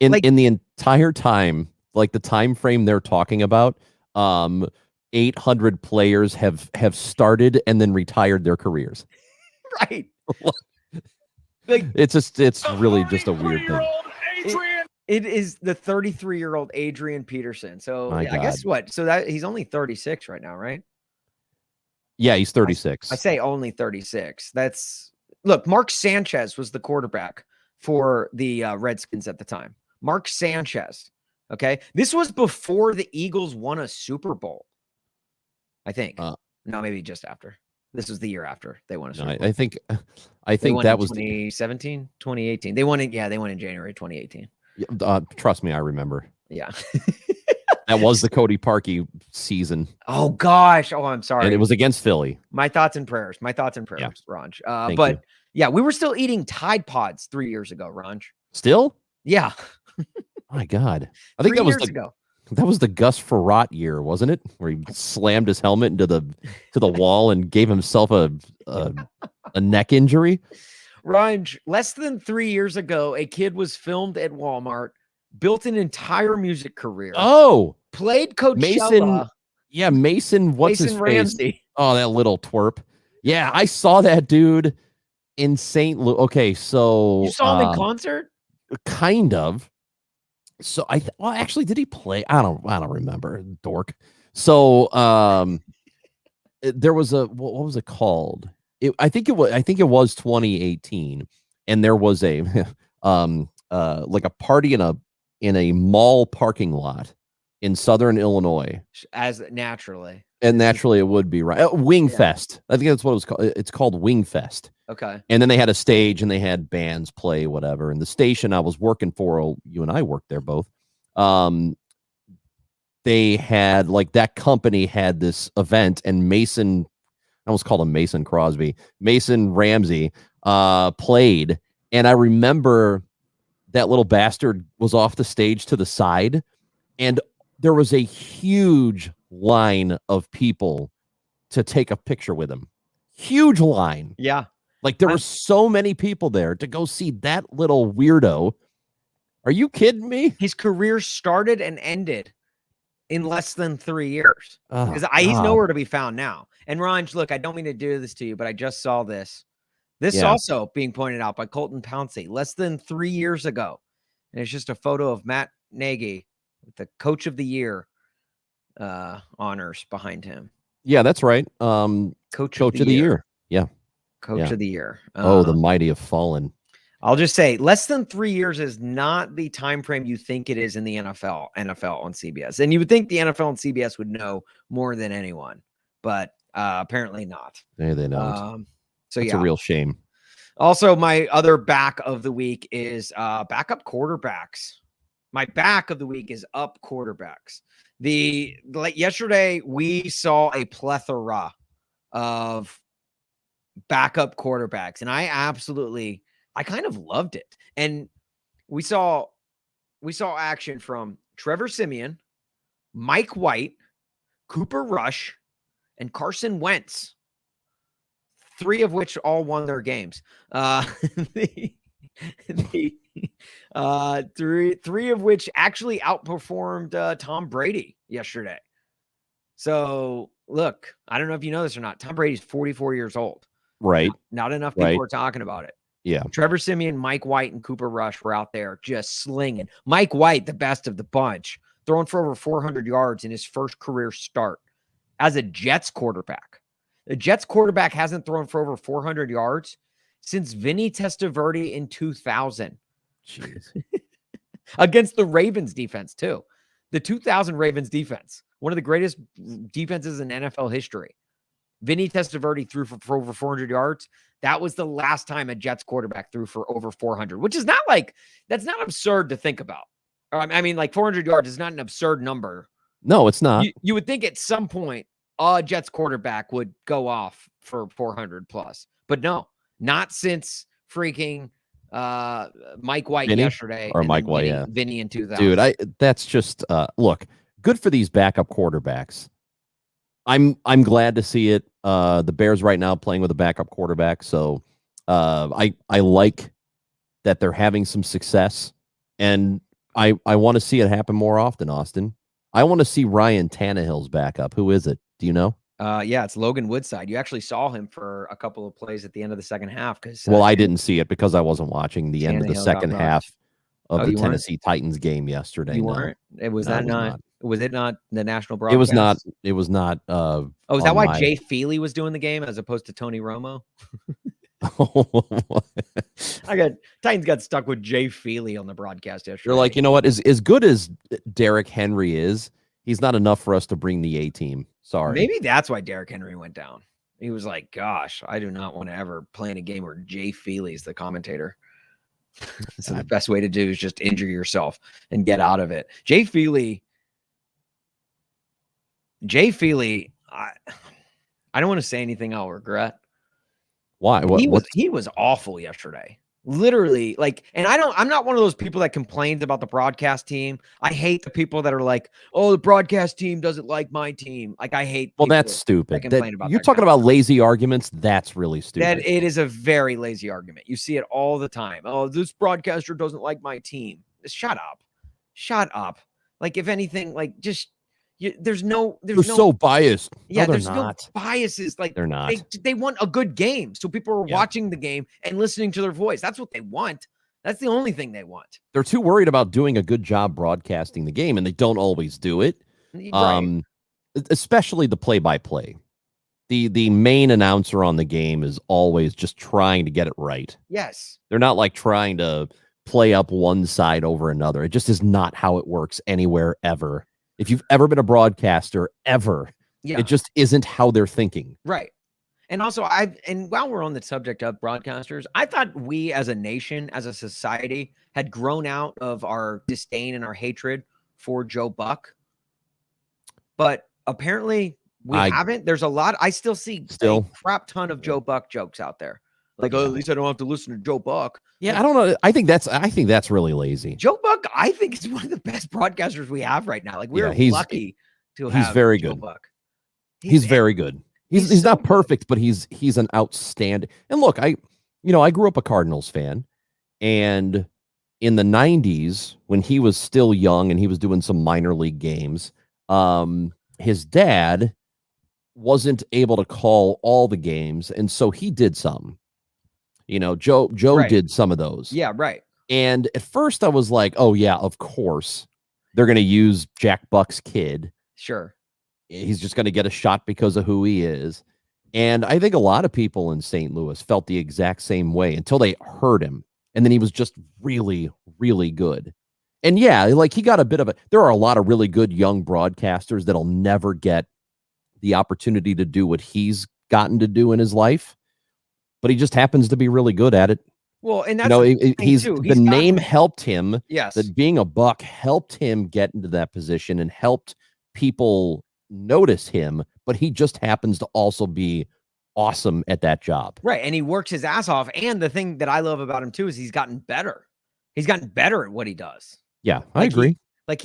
In the entire time, like the time frame they're talking about, 800 players have started and then retired their careers. Right. Like, it's really just a weird thing. It is the 33-year-old Adrian Peterson. So I guess what? So that he's only 36 right now, right? Yeah, he's 36. I say only 36. Look, Mark Sanchez was the quarterback for the Redskins at the time. Mark Sanchez. Okay. This was before the Eagles won a Super Bowl. I think. No, maybe just after. This was the year after they won a Super Bowl. I think that was 2017, 2018. They won it. Yeah, they won in January 2018. Trust me, I remember. Yeah. That was the Cody Parkey season. Oh gosh. Oh, I'm sorry. And it was against Philly. My thoughts and prayers. Yeah. Ronj. Thank you. Yeah, we were still eating Tide Pods 3 years ago, Ronj. Still? Yeah. My God. I think that was that was the Gus Frerotte year, wasn't it? Where he slammed his helmet into the wall and gave himself a neck injury. Ronj, less than 3 years ago, a kid was filmed at Walmart, built an entire music career. Oh, played Coachella. Mason. What's Mason his Ramsey. face? Oh, that little twerp. Yeah, I saw that dude in St. Louis. Okay, so you saw him in concert? Kind of. So actually, did he play? I don't remember. Dork. So there was what was it called? I think it was 2018, and there was a like a party in a mall parking lot in Southern Illinois. As naturally. And naturally it would be, right? Wing Fest. I think that's what it was called. It's called Wing Fest. Okay. And then they had a stage and they had bands play, whatever. And the station I was working for, you and I worked there both. They had that company had this event, and Mason, I almost called him Mason Crosby, Mason Ramsey, played. And I remember that little bastard was off the stage to the side, and there was a huge line of people to take a picture with him. Huge line. Yeah. There were so many people there to go see that little weirdo. Are you kidding me? His career started and ended in less than 3 years. Because he's nowhere to be found now. And Ronj, look, I don't mean to do this to you, but I just saw this. This also being pointed out by Colton Pouncey less than 3 years ago. And it's just a photo of Matt Nagy with the Coach of the Year honors behind him. Yeah, that's right. Coach of the year. Yeah. Coach of the Year. The mighty have fallen. I'll just say less than 3 years is not the time frame you think it is in the NFL on CBS. And you would think the NFL and CBS would know more than anyone, but apparently not. Yeah, they don't. It's a real shame. Also, my other back of the week is backup quarterbacks. My back of the week is up quarterbacks. Yesterday, we saw a plethora of backup quarterbacks, and I kind of loved it. And we saw action from Trevor Siemian, Mike White, Cooper Rush, and Carson Wentz. 3 of which all won their games. Three of which actually outperformed Tom Brady yesterday. So look, I don't know if you know this or not. Tom Brady's 44 years old. Right. Not enough people are talking about it. Yeah. Trevor Siemian, Mike White, and Cooper Rush were out there just slinging. Mike White, the best of the bunch, throwing for over 400 yards in his first career start as a Jets quarterback. The Jets quarterback hasn't thrown for over 400 yards since Vinny Testaverde in 2000. Jeez. Against the Ravens defense, too. The 2000 Ravens defense, one of the greatest defenses in NFL history. Vinny Testaverde threw for over 400 yards. That was the last time a Jets quarterback threw for over 400, which is that's not absurd to think about. I mean, 400 yards is not an absurd number. No, it's not. You would think at some point a Jets quarterback would go off for 400 plus, but no, not since freaking Mike White yesterday, or Mike White, Vinny in 2000. Dude, that's just look, good for these backup quarterbacks. I'm glad to see it. The Bears right now playing with a backup quarterback, so I like that they're having some success, and I want to see it happen more often. Austin, I want to see Ryan Tannehill's backup. Who is it? Do you know? Yeah, it's Logan Woodside. You actually saw him for a couple of plays at the end of the second half. I didn't see it because I wasn't watching the end of the second half of the Tennessee Titans game yesterday. You weren't? Was it not the national broadcast? It was not. Is that why Jay Feely was doing the game as opposed to Tony Romo? Titans got stuck with Jay Feely on the broadcast yesterday. You're like, you know what? As good as Derrick Henry is, he's not enough for us to bring the A team. Sorry. Maybe that's why Derrick Henry went down. He was like, gosh, I do not want to ever play in a game where Jay Feely's the commentator. So the best way to do is just injure yourself and get out of it. Jay Feely, I don't want to say anything I'll regret. Why? He was awful yesterday. Literally, like, and I'm not one of those people that complains about the broadcast team. I hate the people that are like, oh, the broadcast team doesn't like my team. Like, I hate. Well, that's stupid. You're talking about lazy arguments. That's really stupid. That it is a very lazy argument. You see it all the time. Oh, this broadcaster doesn't like my team. Shut up. Like, if anything, like, just there's no so biased. Yeah, no, there's not. no biases. Like, they're not. They want a good game, so people are watching the game and listening to their voice. That's what they want. That's the only thing they want. They're too worried about doing a good job broadcasting the game, and they don't always do it. Right. Especially the play-by-play. The main announcer on the game is always just trying to get it right. Yes. They're not like trying to play up one side over another. It just is not how it works anywhere ever. If you've ever been a broadcaster ever, it just isn't how they're thinking. Right. And also, and while we're on the subject of broadcasters, I thought we as a nation, as a society, had grown out of our disdain and our hatred for Joe Buck. But apparently we haven't. There's a lot. I still see a crap ton of Joe Buck jokes out there. Like, oh, at least I don't have to listen to Joe Buck. Yeah, I don't know. I think that's really lazy. Joe Buck, I think, is one of the best broadcasters we have right now. Like, we're lucky to have. He's very Joe good. Buck. He's very good. He's not perfect, but he's an outstanding. And look, I grew up a Cardinals fan, and in the 90s, when he was still young and he was doing some minor league games, his dad wasn't able to call all the games, and so he did some. Joe did some of those. Yeah, right. And at first I was like, oh yeah, of course they're going to use Jack Buck's kid. Sure. He's just going to get a shot because of who he is. And I think a lot of people in St. Louis felt the exact same way until they heard him. And then he was just really, really good. And yeah, like, he got a bit of there are a lot of really good young broadcasters that'll never get the opportunity to do what he's gotten to do in his life. But he just happens to be really good at it. Well, and that's the name helped him. Yes. That being a Buck helped him get into that position and helped people notice him, but he just happens to also be awesome at that job. Right. And he works his ass off. And the thing that I love about him too is he's gotten better. He's gotten better at what he does. Yeah, I agree. I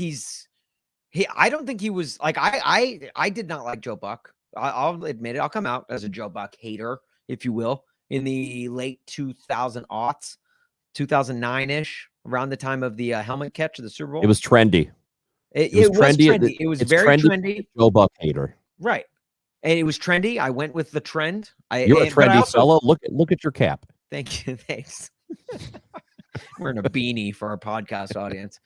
don't think he was like, I did not like Joe Buck. I'll admit it. I'll come out as a Joe Buck hater, if you will, in the late 2000s, 2009-ish, around the time of the helmet catch of the Super Bowl. It was trendy. It was trendy. It was very trendy. Joe Buck hater. Right. And it was trendy. I went with the trend. You're a trendy fellow. Look at your cap. Thank you. Thanks. Wearing a beanie for our podcast audience.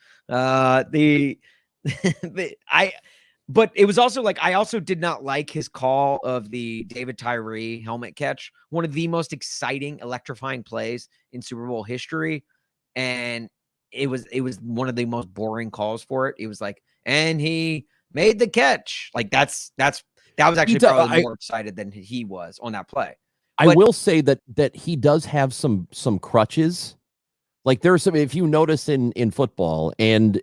But it was also like, I also did not like his call of the David Tyree helmet catch, one of the most exciting, electrifying plays in Super Bowl history. And it was one of the most boring calls for it. It was like, and he made the catch. Like, that was actually probably more excited than he was on that play. I will say that he does have some crutches. Like, there's some, if you notice in football, and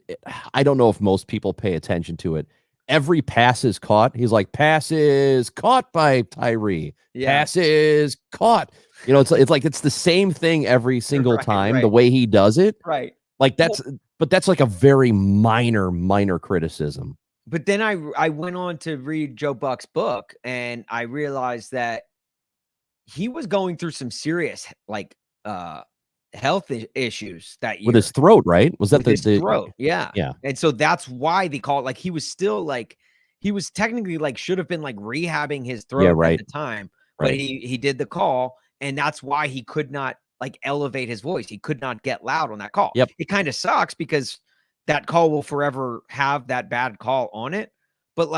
I don't know if most people pay attention to it, every pass is caught. He's like, pass is caught by Tyree. Yeah. Pass is caught. It's like it's the same thing every single time. Right. The way he does it. Right. Like, but that's like a very minor criticism. But then I went on to read Joe Buck's book, and I realized that he was going through some serious health issues that year with his throat, right? Was that his throat? Yeah. And so that's why they call it, like, he was still he was technically should have been rehabbing his throat at the time, but he did the call, and that's why he could not elevate his voice. He could not get loud on that call. Yep. It kind of sucks because that call will forever have that bad call on it, but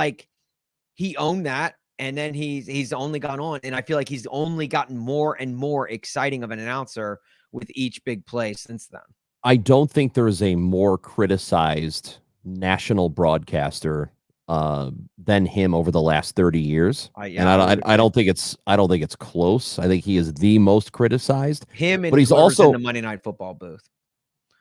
he owned that, And then he's only gone on, and I feel like he's only gotten more and more exciting of an announcer with each big play since then. I don't think there is a more criticized national broadcaster than him over the last 30 years. I don't think it's close. I think he is the most criticized. Him and but he's also in the Monday Night Football booth.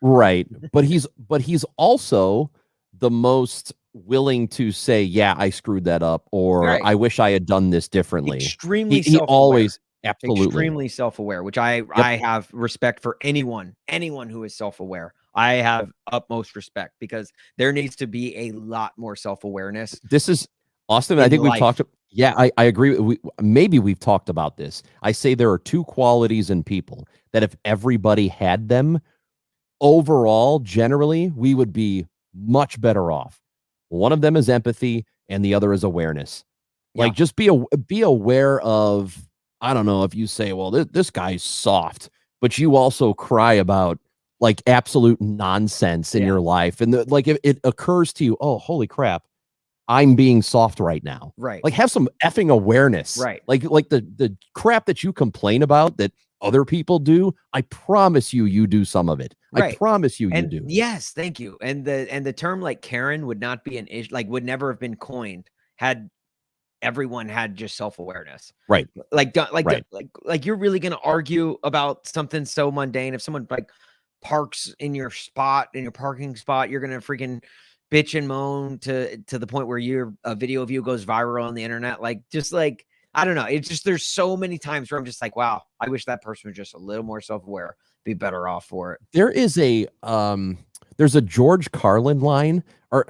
Right. But he's also the most willing to say, yeah, I screwed that up, or I wish I had done this differently. Extremely he always absolutely extremely self-aware, which I have respect for anyone who is self-aware. I have utmost respect because there needs to be a lot more self-awareness. This is Austin. I think we've talked. Yeah, I agree. Maybe we've talked about this. I say there are two qualities in people that if everybody had them, overall, generally, we would be much better off. One of them is empathy, and the other is awareness. Like, just be aware of, I don't know, if you say, well, this guy's soft, but you also cry about like absolute nonsense in your life. And if it occurs to you, oh, holy crap, I'm being soft right now. Right. Like, have some effing awareness. Right. Like the crap that you complain about that other people do, I promise you do some of it. Right. I promise you do. Yes, thank you. And the term like Karen would not be an issue, like would never have been coined had everyone had just self-awareness. Right. Like you're really going to argue about something so mundane. If someone like parks in your parking spot, you're going to freaking bitch and moan to the point where a video of you goes viral on the internet. Like, just like, I don't know. It's just, there's so many times where I'm just like, wow, I wish that person was just a little more self-aware, be better off for it. There is there's a George Carlin line, or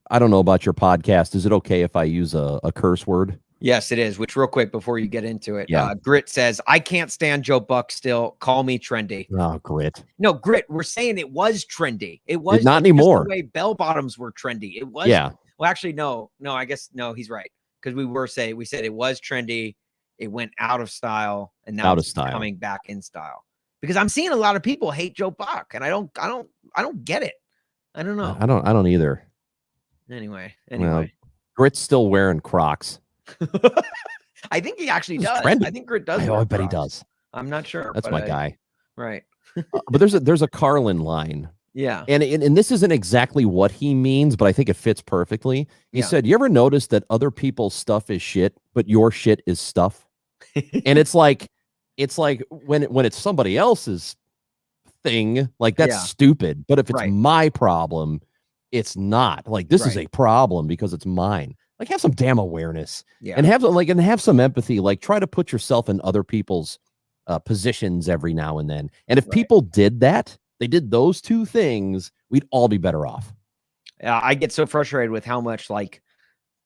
I don't know about your podcast. Is it okay if I use a curse word? Yes, it is. Which, real quick before you get into it, yeah. Grit says, I can't stand Joe Buck still. Call me trendy. Oh, Grit. No, Grit. We're saying it was trendy. It was not anymore. The way bell bottoms were trendy. It was. Yeah. Well, actually, no. I guess no. He's right, because we said it was trendy. It went out of style, and now it's coming back in style. Because I'm seeing a lot of people hate Joe Buck, and I don't get it. I don't know. I don't either. Anyway, well, Grit's still wearing Crocs. I think he actually does. Trendy. I think Grit does. I bet he does. I'm not sure. That's my guy. Right. But there's a Carlin line. Yeah. And this isn't exactly what he means, but I think it fits perfectly. He said, you ever notice that other people's stuff is shit, but your shit is stuff? And it's like when it's somebody else's thing, like that's stupid. But if it's my problem, it's not. Like, this is a problem because it's mine. Like, have some damn awareness and have some empathy. Like, try to put yourself in other people's positions every now and then. And if people did that, they did those two things, we'd all be better off. I get so frustrated with how much like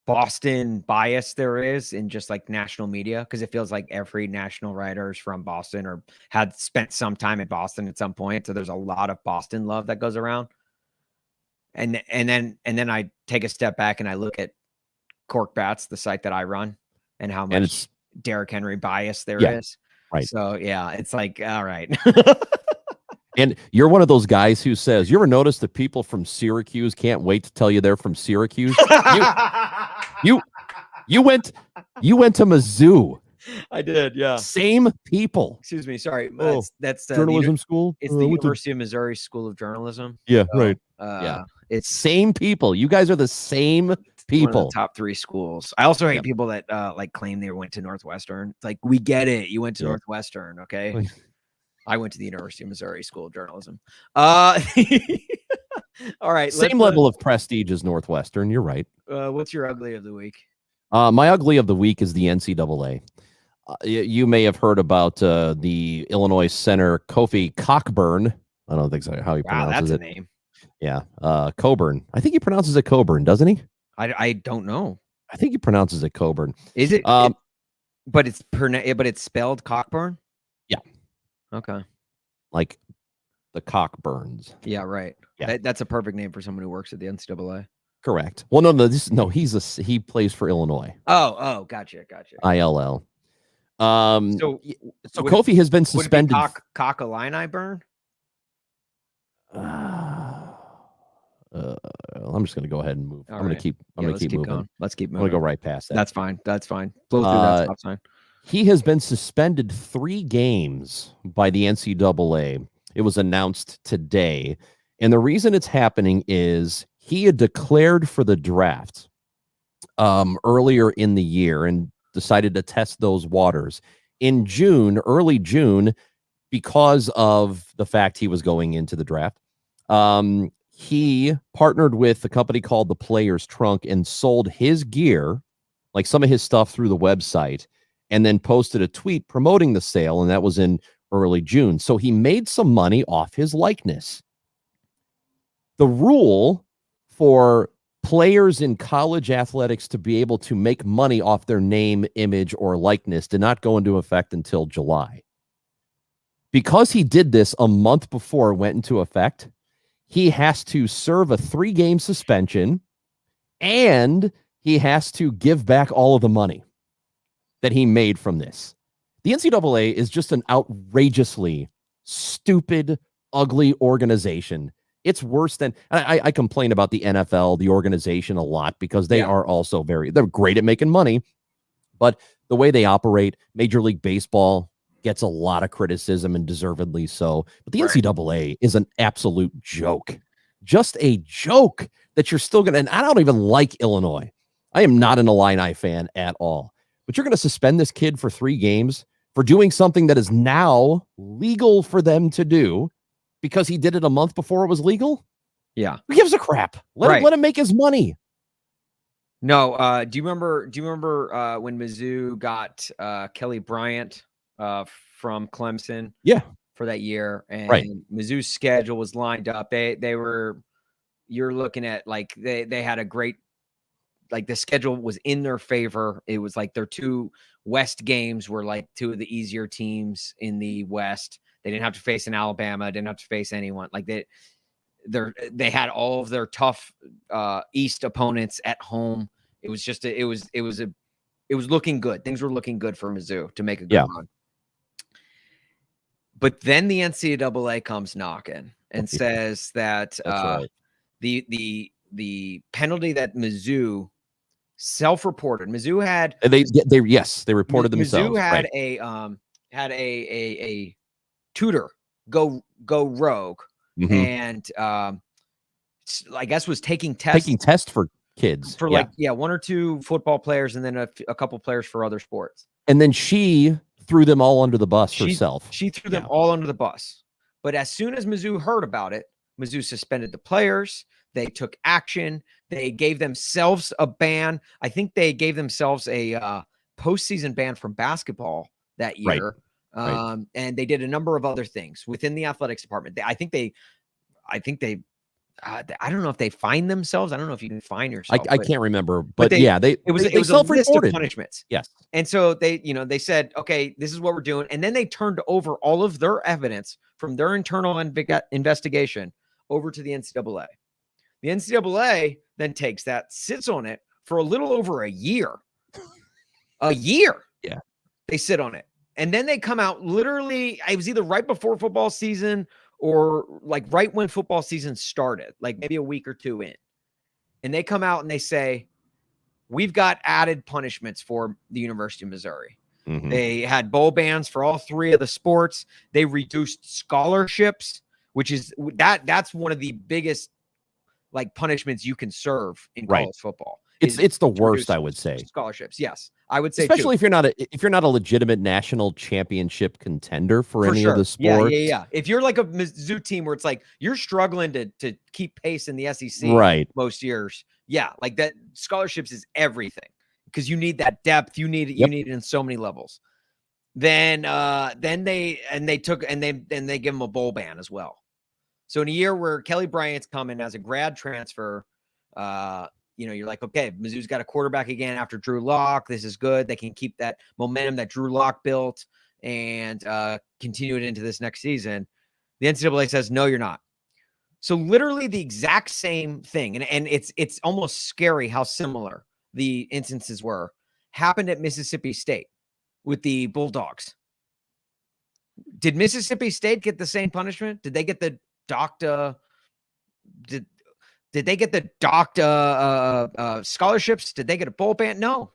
Boston bias there is in just like national media, because it feels like every national writer is from Boston or had spent some time in Boston at some point. So there's a lot of Boston love that goes around. And then I take a step back and I look at Cork Bats, the site that I run, and how much Derrick Henry bias there is. Right. So yeah, it's like, all right. And you're one of those guys who says, you ever notice that people from Syracuse can't wait to tell you they're from Syracuse? you went to Mizzou. I did, yeah. Same people. Excuse me, sorry. That's journalism school. It's the University of Missouri School of Journalism. Yeah, right. Yeah, it's same people. You guys are the same people. One of the top 3 schools. I also hate people that like claim they went to Northwestern. It's like, we get it. You went to Northwestern, okay? I went to the University of Missouri School of Journalism. All right. Same level of prestige as Northwestern. You're right. What's your ugly of the week? My ugly of the week is the NCAA. You may have heard about the Illinois center, Kofi Cockburn. I don't think so. How he pronounces it. That's a name. Yeah. Coburn. I think he pronounces it Coburn, doesn't he? I don't know. I think he pronounces it Coburn. Is it? But it's spelled Cockburn? Yeah. Okay. Like the Cockburns. Yeah, right. Yeah. That's a perfect name for someone who works at the NCAA. Correct. Well, no, he plays for Illinois. Oh, gotcha. ILL. So would Kofi has been suspended. Cock-a-line burn? I'm just going to go ahead and move. All I'm going right. to keep. I'm Yeah, going to let's keep keep moving. going. Let's keep I'm going moving. to go right past that. That's fine. That's fine. Blow through that stop sign. He has been suspended 3 games by the NCAA. It was announced today. And the reason it's happening is he had declared for the draft earlier in the year and decided to test those waters in June, early June, because of the fact he was going into the draft. He partnered with a company called the Players Trunk and sold his gear, like some of his stuff, through the website, and then posted a tweet promoting the sale, and that was in early June. So he made some money off his likeness. The rule for players in college athletics to be able to make money off their name, image, or likeness did not go into effect until July. Because he did this a month before it went into effect, he has to serve a 3-game suspension, and he has to give back all of the money that he made from this. The NCAA is just an outrageously stupid, ugly organization. It's worse than I complain about the NFL, the organization, a lot because they are also they're great at making money, but the way they operate, Major League Baseball gets a lot of criticism, and deservedly so. But the NCAA is an absolute joke. Just a joke that you're still going to, and I don't even like Illinois. I am not an Illini fan at all. But you're going to suspend this kid for 3 games for doing something that is now legal for them to do because he did it a month before it was legal? Yeah. Who gives a crap? Let him make his money. No, do you remember when Mizzou got Kelly Bryant from Clemson? Yeah. For that year, and Mizzou's schedule was lined up. You're looking at like they had a great, like the schedule was in their favor. It was like their 2 West games were like 2 of the easier teams in the West. They didn't have to face an Alabama, didn't have to face anyone. Like they had all of their tough East opponents at home. It was just it was looking good. Things were looking good for Mizzou to make a good run. But then the NCAA comes knocking and says that the penalty that Mizzou self-reported. Mizzou had they reported themselves. Mizzou had a tutor go rogue, and I guess was taking tests for kids for 1 or 2 football players and then a couple players for other sports. And then she threw them all under the bus herself. She threw them all under the bus. But as soon as Mizzou heard about it, Mizzou suspended the players. They took action. They gave themselves a ban. I think they gave themselves a postseason ban from basketball that year. And they did a number of other things within the athletics department. I think they I don't know if they fine themselves. I don't know if you can fine yourself. I can't remember, but it was a list of punishments. Yes. And so they said, okay, this is what we're doing. And then they turned over all of their evidence from their internal investigation over to the NCAA. The NCAA then takes that, sits on it for a little over a year. A year. Yeah. They sit on it. And then they come out literally, it was either right before football season or like right when football season started, like maybe a week or 2 in. And they come out and they say, we've got added punishments for the University of Missouri. They had bowl bans for all 3 of the sports. They reduced scholarships, which is that's one of the biggest like punishments you can serve in college football. It's the worst, I would say. Scholarships, yes, I would say, especially if you're not a legitimate national championship contender for any of the sports. Yeah. If you're like a Mizzou team where it's like you're struggling to keep pace in the SEC, most years, like that, scholarships is everything because you need that depth. You need it in so many levels. Then they give them a bowl ban as well. So in a year where Kelly Bryant's coming as a grad transfer, you're like, okay, Mizzou's got a quarterback again after Drew Lock. This is good. They can keep that momentum that Drew Lock built and continue it into this next season. The NCAA says, no, you're not. So literally the exact same thing. And it's almost scary how similar the instances were. Happened at Mississippi State with the Bulldogs. Did Mississippi State get the same punishment? Did they get the Did they get the docked scholarships? Did they get a bowl ban? No,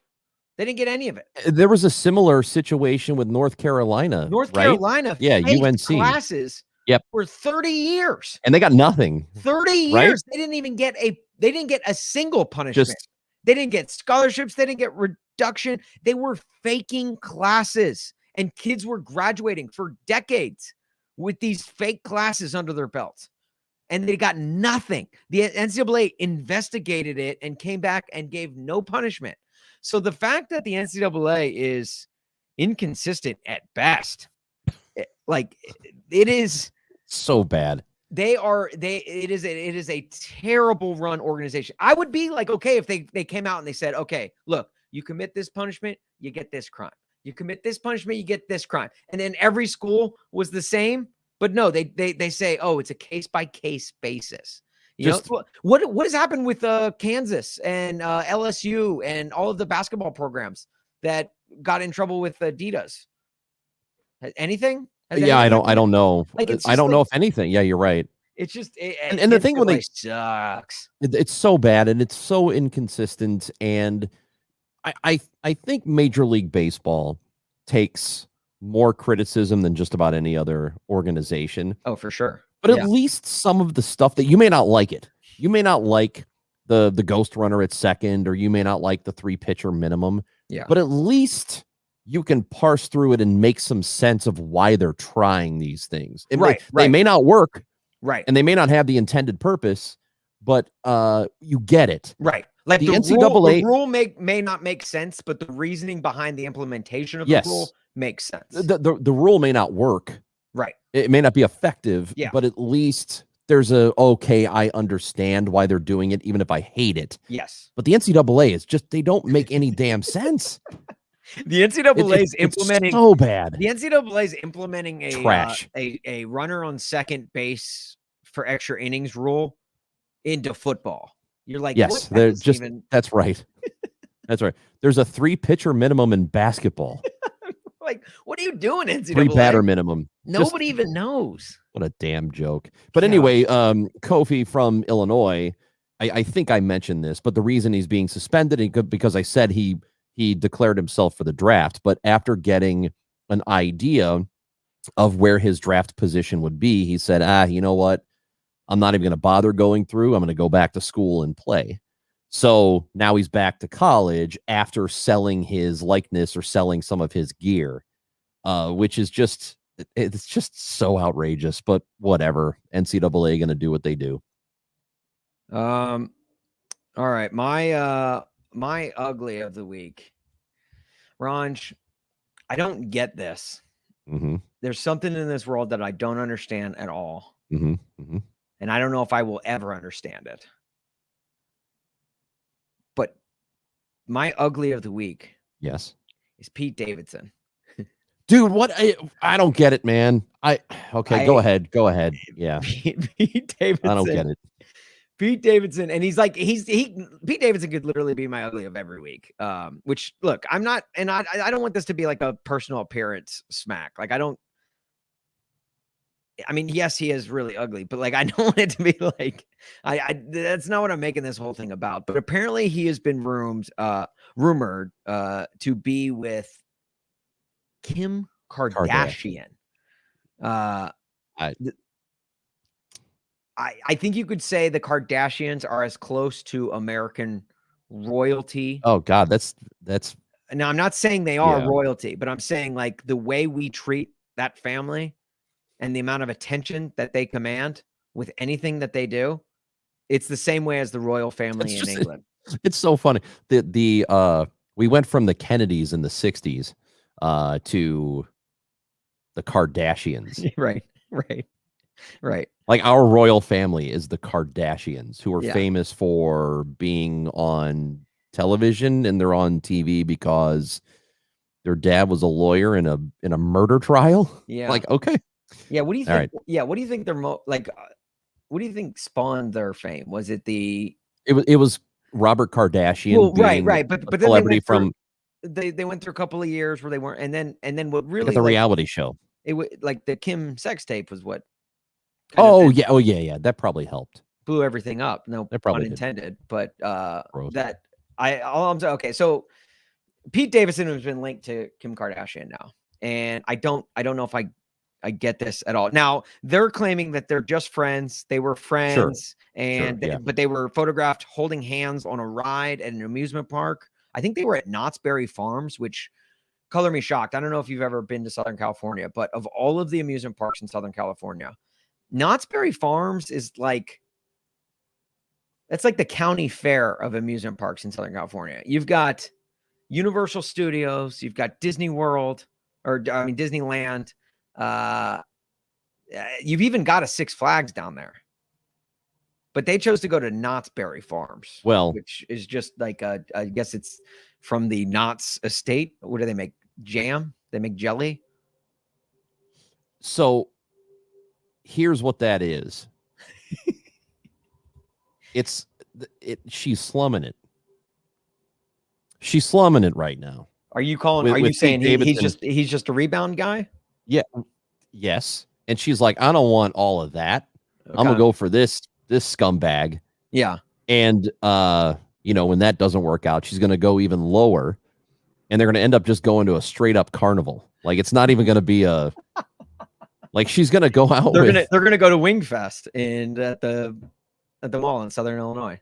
they didn't get any of it. There was a similar situation with North Carolina. North right? Carolina, Yeah, faked UNC classes. Yep. For 30 years, and they got nothing. 30 years, right? They didn't get a single punishment. They didn't get scholarships. They didn't get reduction. They were faking classes, and kids were graduating for decades with these fake classes under their belts, and they got nothing. The NCAA investigated it and came back and gave no punishment. So the fact that the NCAA is inconsistent at best, it is so bad. It is a terrible run organization. I would be like, okay, if they came out and they said, okay, look, you commit this punishment, you get this crime. You commit this punishment, you get this crime. And then every school was the same. But no, they say, oh, it's a case-by-case basis. You know, what has happened with Kansas and LSU and all of the basketball programs that got in trouble with Adidas? Anything? I don't know. I don't know if anything. Yeah, you're right. It's just and the thing when they sucks. It's so bad and it's so inconsistent. And I think Major League Baseball takes more criticism than just about any other organization. Oh, for sure. But at least some of the stuff that you may not like it. You may not like the ghost runner at second, or you may not like the 3-pitcher minimum. Yeah. But at least you can parse through it and make some sense of why they're trying these things. They may not work. Right. And they may not have the intended purpose, but you get it. Right. Like the NCAA rule may not make sense, but the reasoning behind the implementation of the rule makes sense. The rule may not work. Right. It may not be effective, but at least there's I understand why they're doing it, even if I hate it. Yes. But the NCAA is just, they don't make any damn sense. The NCAA is implementing so bad. The NCAA is implementing a runner on second base for extra innings rule into football. You're like, yes, they're just that's right. That's right. There's a 3-pitcher minimum in basketball. Like, what are you doing, NCAA? 3-batter minimum. Nobody even knows. What a damn joke. But anyway, Kofi from Illinois, I think I mentioned this, but the reason he's being suspended because I said he declared himself for the draft, but after getting an idea of where his draft position would be, he said, you know what? I'm not even going to bother going through. I'm going to go back to school and play. So now he's back to college after selling his likeness or selling some of his gear, which is it's just so outrageous, but whatever. NCAA going to do what they do. All right. My ugly of the week, Ronj, I don't get this. Mm-hmm. There's something in this world that I don't understand at all. Mm-hmm. Mm-hmm. And I don't know if I will ever understand it. But my ugly of the week, yes, is Pete Davidson. Dude, what? I don't get it, man. Go ahead. Yeah. Pete Davidson. I don't get it. Pete Davidson, and he's like, Pete Davidson could literally be my ugly of every week. Which, look, I'm not, and I don't want this to be like a personal appearance smack. Like, I mean, yes, he is really ugly, but like, I don't want it to be like, that's not what I'm making this whole thing about. But apparently he has been rumored to be with Kim Kardashian. I think you could say the Kardashians are as close to American royalty. Oh God, that's now, I'm not saying they are royalty, but I'm saying like the way we treat that family and the amount of attention that they command with anything that they do, it's the same way as the royal family in England. It's so funny. We went from the Kennedys in the 60s to the Kardashians. Right. Like our royal family is the Kardashians, who are famous for being on television, and they're on TV because their dad was a lawyer in a murder trial. Yeah. Like, okay. Yeah. What do you think? Right. Yeah. What do you think they're what do you think spawned their fame? Was it it was Robert Kardashian? Well, right. But then celebrity they went through a couple of years where they weren't, and then what really the reality show. It was like the Kim sex tape was what. Oh yeah. That probably helped. blew everything up. No pun intended, but okay. So Pete Davidson has been linked to Kim Kardashian now, and I don't know if I get this at all. Now they're claiming that they're just friends. They were friends, but they were photographed holding hands on a ride at an amusement park. I think they were at Knott's Berry Farms, which color me shocked. I don't know if you've ever been to Southern California, but of all of the amusement parks in Southern California, Knott's Berry Farms is like, it's like the county fair of amusement parks in Southern California. You've got Universal Studios, you've got Disney World, Disneyland. You've even got a Six Flags down there. But they chose to go to Knott's Berry Farms, which is just like I guess it's from the Knott's estate. What do they make? Jam? They make jelly? So here's what that is. She's slumming it. She's slumming it right now. Are you saying he's just a rebound guy? Yeah. Yes. And she's like, I don't want all of that. Okay. I'm gonna go for this scumbag. Yeah. And when that doesn't work out, she's gonna go even lower, and they're gonna end up just going to a straight up carnival. Like, it's not even gonna be like, she's gonna go out. They're gonna go to Wingfest at the mall in Southern Illinois.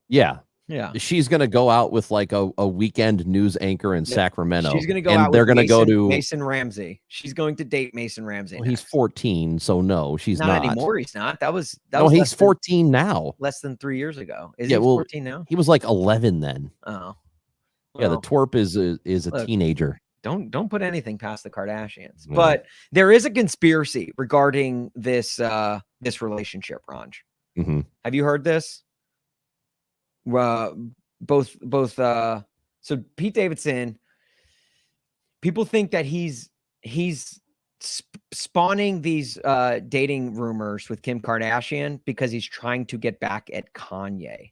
Yeah. Yeah. She's going to go out with like a weekend news anchor in Sacramento. She's going to go out they're going to go to Mason Ramsey. She's going to date Mason Ramsey. Well, he's 14, so no, she's not anymore. He's not. He's 14 now. Less than 3 years ago. Is he 14 now? He was like 11 then. Oh. Well, yeah, the twerp is a teenager. Don't put anything past the Kardashians. No. But there is a conspiracy regarding this relationship, Ronj. Mm-hmm. Have you heard this? Both so Pete Davidson, people think that he's spawning these dating rumors with Kim Kardashian because he's trying to get back at Kanye.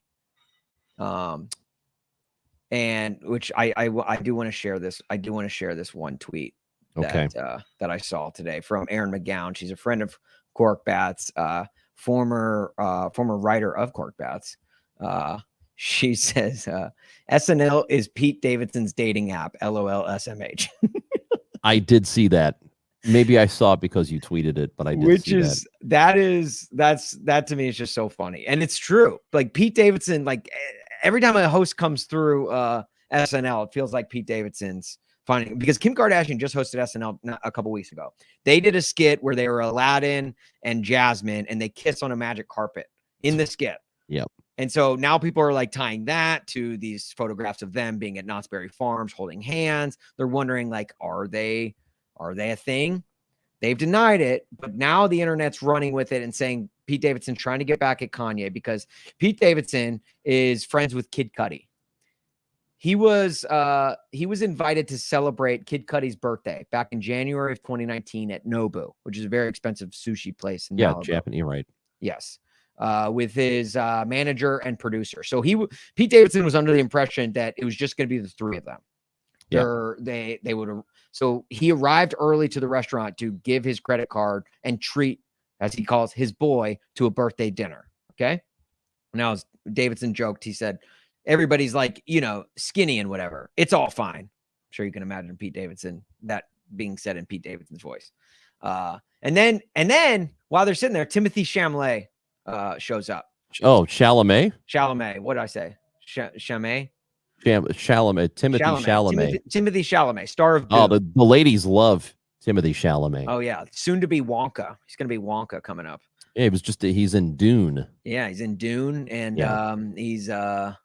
And which I do want to share this. I do want to share this one tweet that I saw today from Erin McGowan. She's a friend of Cork Bats, former writer of Cork Bats. She says, SNL is Pete Davidson's dating app. LOL SMH. I did see that. Maybe I saw it because you tweeted it, but I did see that. That to me is just so funny. And it's true. Like Pete Davidson, like every time a host comes through SNL, it feels like Pete Davidson's finding, because Kim Kardashian just hosted SNL a couple weeks ago. They did a skit where they were Aladdin and Jasmine and they kiss on a magic carpet in the skit. Yep. And so now people are like tying that to these photographs of them being at Knott's Berry Farms holding hands. They're wondering, like, are they a thing? They've denied it, but now the internet's running with it and saying Pete Davidson trying to get back at Kanye because Pete Davidson is friends with Kid Cudi. He was invited to celebrate Kid Cudi's birthday back in January of 2019 at Nobu, which is a very expensive sushi place in Malibu. Japanese, you're right. Yes. With his manager and producer. So Pete Davidson was under the impression that it was just going to be the three of them. Yeah. They would. So he arrived early to the restaurant to give his credit card and treat, as he calls his boy, to a birthday dinner. Okay. Now, as Davidson joked, he said, everybody's like, skinny and whatever. It's all fine. I'm sure you can imagine Pete Davidson, that being said in Pete Davidson's voice. And then while they're sitting there, Timothy Chalamet shows up. Oh, Chalamet? Chalamet. What did I say? Chalamet? Chalamet. Timothy Chalamet. Timothy Chalamet, star of Dune. Oh, the ladies love Timothy Chalamet. Oh, yeah. Soon to be Wonka. He's going to be Wonka coming up. Yeah, he's in Dune. Yeah, he's in Dune. And he's, I'm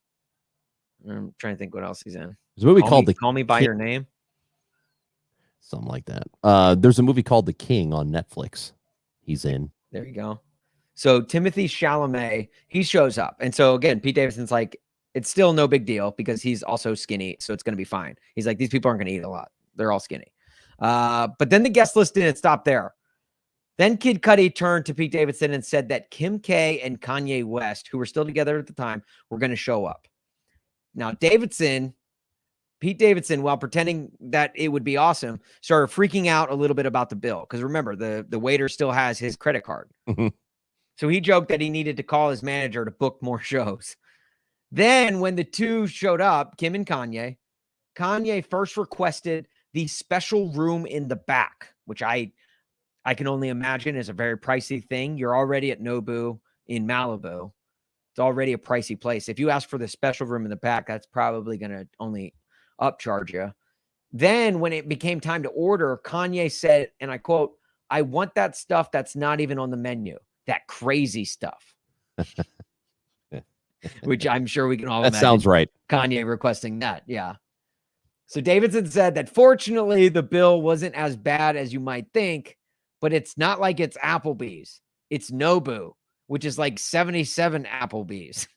trying to think what else he's in. There's a movie called Call Me By Your Name. Something like that. There's a movie called The King on Netflix. He's in. There you go. So Timothy Chalamet, he shows up. And so again, Pete Davidson's like, it's still no big deal because he's also skinny. So it's going to be fine. He's like, these people aren't going to eat a lot. They're all skinny. But then the guest list didn't stop there. Then Kid Cudi turned to Pete Davidson and said that Kim K and Kanye West, who were still together at the time, were going to show up. Now, Pete Davidson, while pretending that it would be awesome, started freaking out a little bit about the bill. Because remember, the waiter still has his credit card. So he joked that he needed to call his manager to book more shows. Then when the two showed up, Kim and Kanye first requested the special room in the back, which I can only imagine is a very pricey thing. You're already at Nobu in Malibu. It's already a pricey place. If you ask for the special room in the back, that's probably going to only upcharge you. Then when it became time to order, Kanye said, and I quote, "I want that stuff that's not even on the menu, that crazy stuff." Which I'm sure we can all imagine. That sounds right. Kanye requesting that. Yeah. So Davidson said that fortunately the bill wasn't as bad as you might think, but it's not like it's Applebee's. It's Nobu, which is like 77 Applebee's.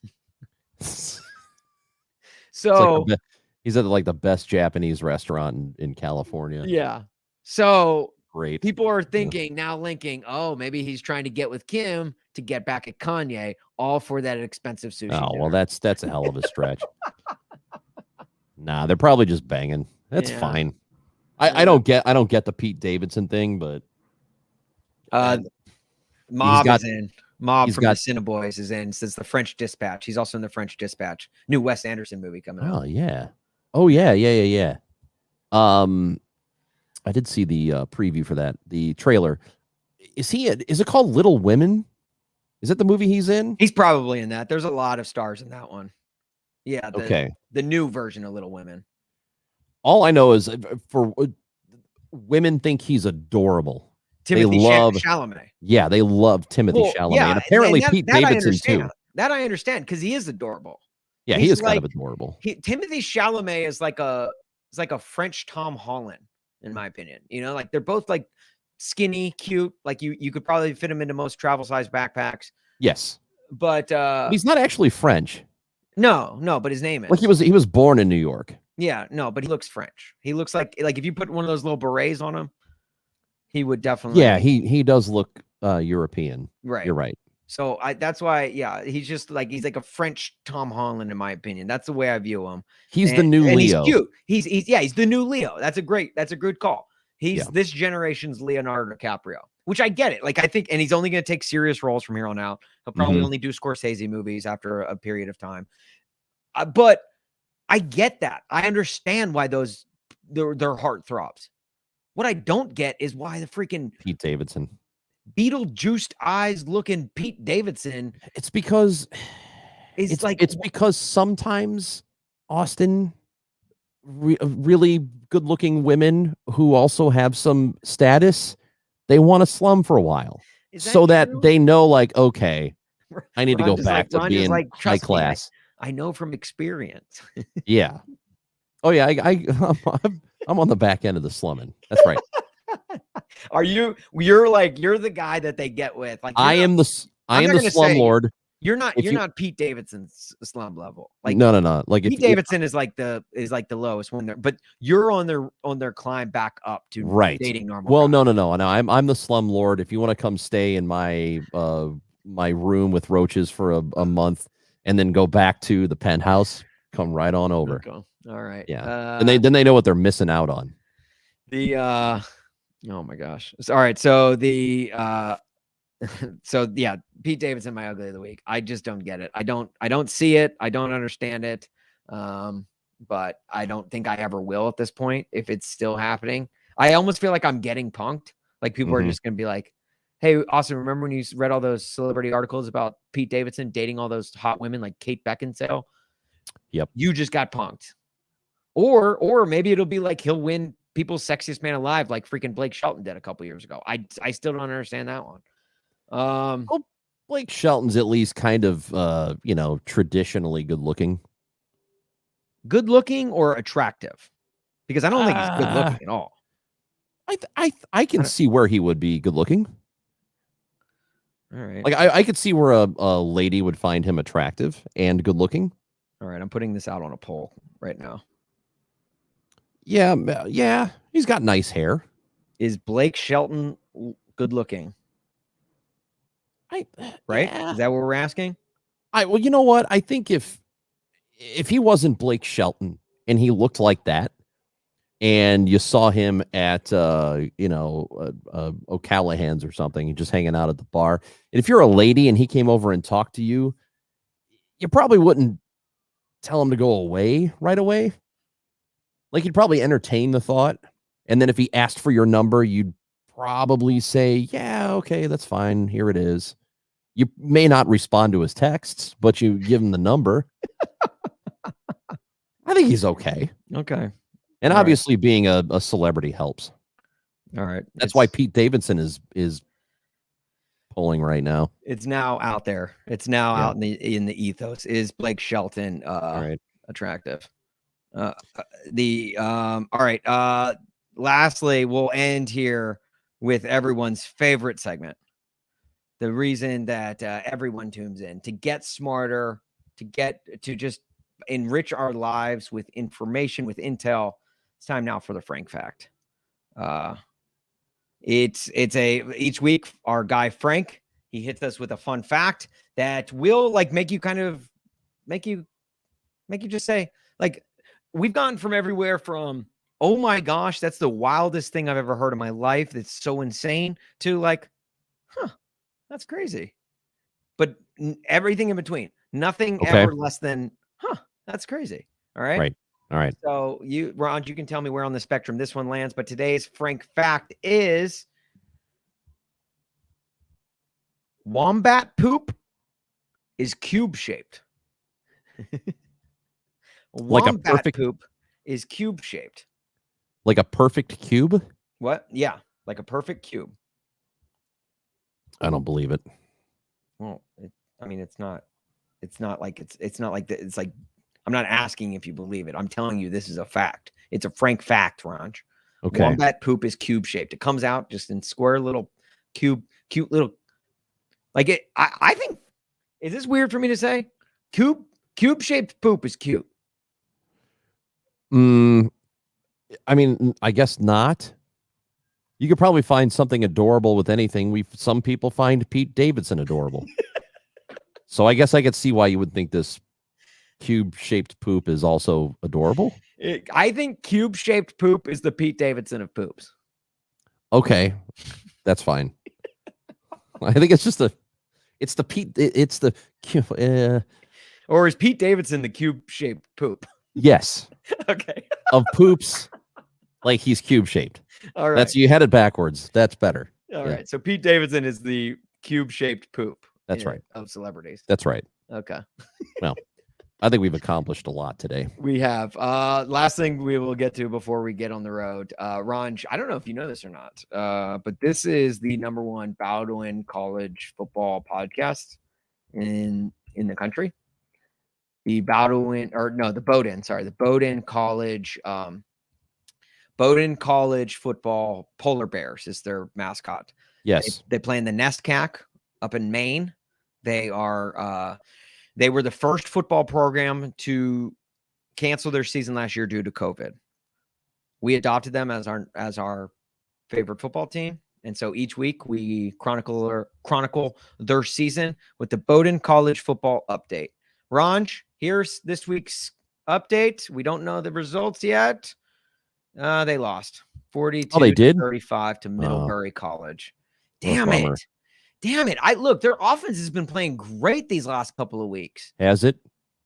So he's at like the best Japanese restaurant in California. Yeah. So great. People are thinking now, linking, oh, maybe he's trying to get with Kim to get back at Kanye, all for that expensive sushi. Oh, dinner. well, that's a hell of a stretch. Nah, they're probably just banging. That's fine. I don't get the Pete Davidson thing, but Mob is in. Mob from the Cineboys is in since the French Dispatch. He's also in the French Dispatch. New Wes Anderson movie coming out. Oh yeah. I did see the preview for that. The trailer. Is it called Little Women? Is that the movie he's in? He's probably in that. There's a lot of stars in that one. Yeah. The new version of Little Women. All I know is for women think he's adorable. Timothy Chalamet. Yeah, they love Timothy Chalamet. Yeah, and apparently Pete Davidson too. That I understand because he is adorable. Yeah, he is kind of adorable. Timothy Chalamet is like a French Tom Holland, in my opinion. You know, like they're both like skinny, cute. Like you could probably fit him into most travel size backpacks. Yes, but he's not actually French. No, but his name is. Like he was born in New York. Yeah, no, but he looks French. He looks like if you put one of those little berets on him, he would definitely. Yeah, he does look European. Right. You're right. So that's why, he's just like he's like a French Tom Holland, in my opinion. That's the way I view him. He's the new Leo. He's cute. He's the new Leo. That's a good call. He's this generation's Leonardo DiCaprio, which I get it. Like I think, and he's only going to take serious roles from here on out. He'll probably only do Scorsese movies after a period of time. But I get that. I understand why their heart throbs. What I don't get is why the freaking Pete Davidson, Beetlejuiced eyes looking Pete Davidson. It's because it's because sometimes Austin, really good looking women who also have some status, they want to slum for a while so that they know, like, okay, I need to go back to being like, high class. I know from experience. Yeah. Oh yeah. I'm on the back end of the slumming. That's right. You're the guy that they get with. Like I am the slumlord. You're not Pete Davidson's slum level. Like no. Like Pete Davidson is like the lowest one there, but you're on their climb back up to dating normal. Well, guys. No. I'm the slumlord. If you want to come stay in my my room with roaches for a month and then go back to the penthouse, come right on over. Okay. All right. Yeah. And then they know what they're missing out on. Oh my gosh. All right. So Pete Davidson, my ugly of the week. I just don't get it. I don't see it. I don't understand it. But I don't think I ever will at this point if it's still happening. I almost feel like I'm getting punked. Like people are just going to be like, hey, Austin, remember when you read all those celebrity articles about Pete Davidson dating all those hot women like Kate Beckinsale? Yep. You just got punked. Or maybe it'll be like he'll win People's Sexiest Man Alive like freaking Blake Shelton did a couple years ago. I still don't understand that one. Well, Blake Shelton's at least kind of traditionally good looking. Good looking or attractive? Because I don't think he's good looking at all. I can see where he would be good looking. All right. Like I could see where a lady would find him attractive and good looking. All right, I'm putting this out on a poll right now. Yeah, he's got nice hair. Is Blake Shelton good looking? Right? Yeah. Is that what we're asking? Well, you know what? I think if he wasn't Blake Shelton and he looked like that, and you saw him at O'Callahan's or something, just hanging out at the bar. And if you're a lady and he came over and talked to you, you probably wouldn't tell him to go away right away. Like, you'd probably entertain the thought. And then if he asked for your number, you'd probably say, yeah, okay, that's fine. Here it is. You may not respond to his texts, but you give him the number. I think he's okay. Okay. And All obviously being a celebrity helps. All right. That's why Pete Davidson is pulling right now. It's now out there. It's now out in the ethos. Is Blake Shelton attractive? All right. Lastly, we'll end here with everyone's favorite segment. The reason that everyone tunes in to get smarter, to just enrich our lives with information, with intel. It's time now for the Frank Fact. Each week our guy Frank, he hits us with a fun fact that will make you just say, like, we've gone from everywhere from, oh my gosh, that's the wildest thing I've ever heard in my life, that's so insane, to like, that's crazy. But everything in between, nothing ever less than, that's crazy. All right. Right. All right. So Ron, you can tell me where on the spectrum this one lands, but today's Frank Fact is wombat poop is cube shaped. Like a perfect poop is cube shaped. Like a perfect cube? What? Yeah, like a perfect cube. I don't believe it. Well, it's not like it's like, I'm not asking if you believe it. I'm telling you this is a fact. It's a Frank Fact, Ron. Okay. Wombat poop is cube shaped. It comes out just in square little cute little, like it. I think, is this weird for me to say? Cube shaped poop is cute. I mean, I guess not. You could probably find something adorable with anything. Some people find Pete Davidson adorable. So I guess I could see why you would think this cube-shaped poop is also adorable. I think cube-shaped poop is the Pete Davidson of poops. Okay, that's fine. I think it's the or is Pete Davidson the cube-shaped poop? Yes. Okay. Of poops, like he's cube-shaped. All right. You had it backwards. That's better. All right. So Pete Davidson is the cube-shaped poop. That's right. Of celebrities. That's right. Okay. Well, I think we've accomplished a lot today. We have. Last thing we will get to before we get on the road. Ron, I don't know if you know this or not, but this is the #1 Bowdoin college football podcast in the country. The Bowdoin College football Polar Bears is their mascot. Yes. They play in the NESCAC up in Maine. They were the first football program to cancel their season last year due to COVID. We adopted them as our favorite football team. And so each week we chronicle their season with the Bowdoin College football update. Ranj, here's this week's update. We don't know the results yet. They lost 42-35 to Middlebury College. Damn it. Look, their offense has been playing great these last couple of weeks. Has it?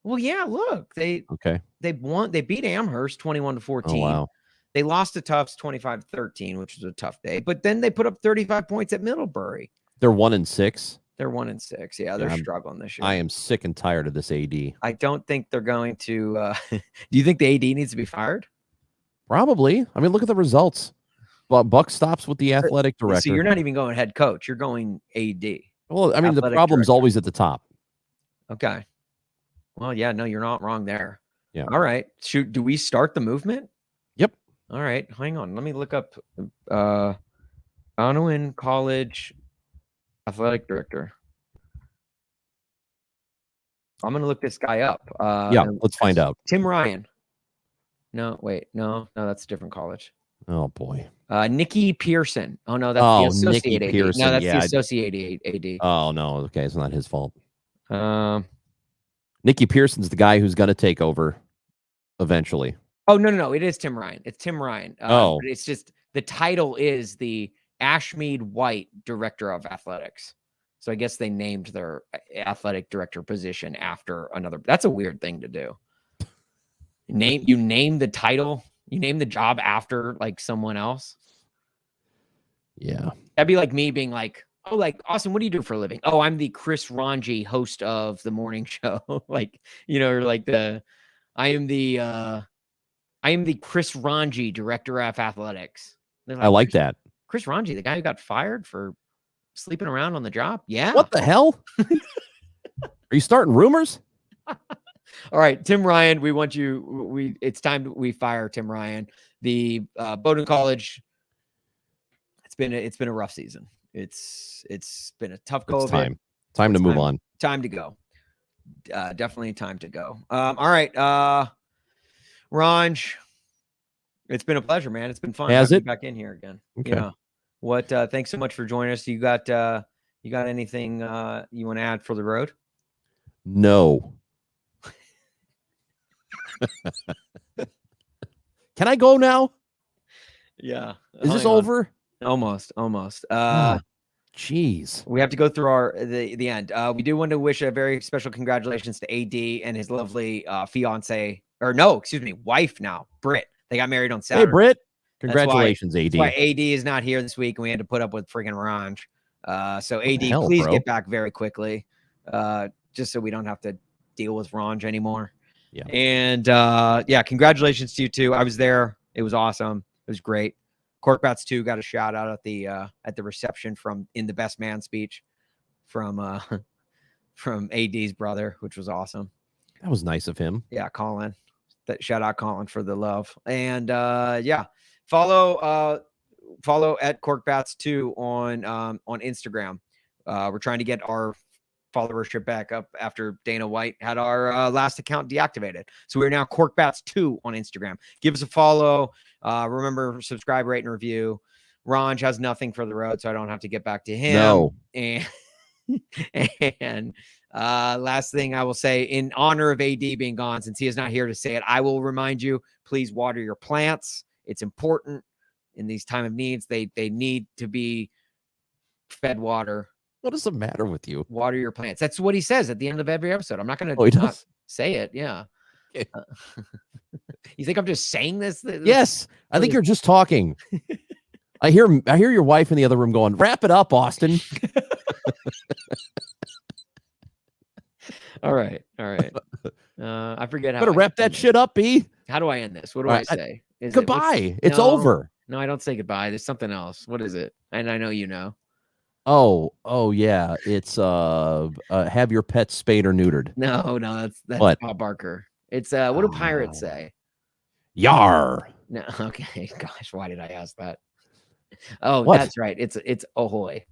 Well, yeah, look. They beat Amherst 21-14. Oh, wow. They lost to Tufts 25-13, which was a tough day. But then they put up 35 points at Middlebury. They're 1-6. They're 1-6. Yeah, they're struggling this year. I am sick and tired of this AD. I don't think they're going to do you think the AD needs to be fired? Probably. I mean, look at the results. Well, Buck stops with the athletic director. So you're not even going head coach. You're going AD. Well, I mean, the problem's always at the top. Okay. Well, yeah, no, you're not wrong there. Yeah. All right. Do we start the movement? Yep. All right. Hang on. Let me look up Bowdoin College athletic director. I'm going to look this guy up. Let's find out. Tim Ryan. No, wait. No, that's a different college. Oh, boy. Nikki Pearson. Oh, no, that's the associate AD. Pearson. No, that's the associate AD. Oh, no. Okay, it's not his fault. Nikki Pearson's the guy who's going to take over eventually. Oh, no. It is Tim Ryan. It's Tim Ryan. Oh. But it's just the title is the Ashmead White Director of Athletics. So I guess they named their athletic director position after another. That's a weird thing to do. You name the title, you name the job after like someone else. Yeah. That'd be like me being like, oh, like, Austin, what do you do for a living? Oh, I'm the Chris Rongey host of the morning show. Like, or like I am the Chris Rongey director of athletics. Like, I like that. Chris Rongey, the guy who got fired for sleeping around on the job. Yeah. What the hell? Are you starting rumors? All right, Tim Ryan, we want you. It's time we fire Tim Ryan. The Bowdoin College. It's been a rough season. It's been a tough go. It's time to move on. Time to go. Definitely time to go. All right, Ronj, it's been a pleasure, man. It's been fun. Has it? Back in here again? Okay. Yeah. What? Thanks so much for joining us. You got anything you want to add for the road? No. Can I go now? Yeah. Is this over? Almost. Jeez. We have to go through the end. We do want to wish a very special congratulations to AD and his lovely wife now, Britt. They got married on Saturday. Hey, Britt. Congratulations, AD. That's why AD is not here this week, and we had to put up with freaking Ronj. So AD, please get back very quickly, just so we don't have to deal with Ronj anymore. Yeah. And congratulations to you too. I was there. It was awesome. It was great. Corkbats 2 got a shout out at the reception in the best man speech from AD's brother, which was awesome. That was nice of him. Yeah, Colin. Shout out Colin for the love. And follow at Corkbats 2 on Instagram. We're trying to get our followership back up after Dana White had our last account deactivated. So we're now Corkbats 2 on Instagram. Give us a follow. Remember, subscribe, rate, and review. Ronj has nothing for the road, so I don't have to get back to him. No. And last thing I will say, in honor of AD being gone, since he is not here to say it, I will remind you, please water your plants. It's important in these time of needs. They need to be fed water. What is the matter with you? Water your plants. That's what he says at the end of every episode. I'm not going to say it. Yeah. Okay. You think I'm just saying this? Yes. I think you're just talking. I hear your wife in the other room going, wrap it up, Austin. All right. I forget how. Better wrap that shit up, B. How do I end this? What do I say? Goodbye. It's over. No, I don't say goodbye. There's something else. What is it? And I know you know. Oh yeah. It's have your pet spayed or neutered. No, that's what? Bob Barker. It's what do pirates say? Yar. No, okay. Gosh, why did I ask that? Oh, what? That's right. It's ahoy.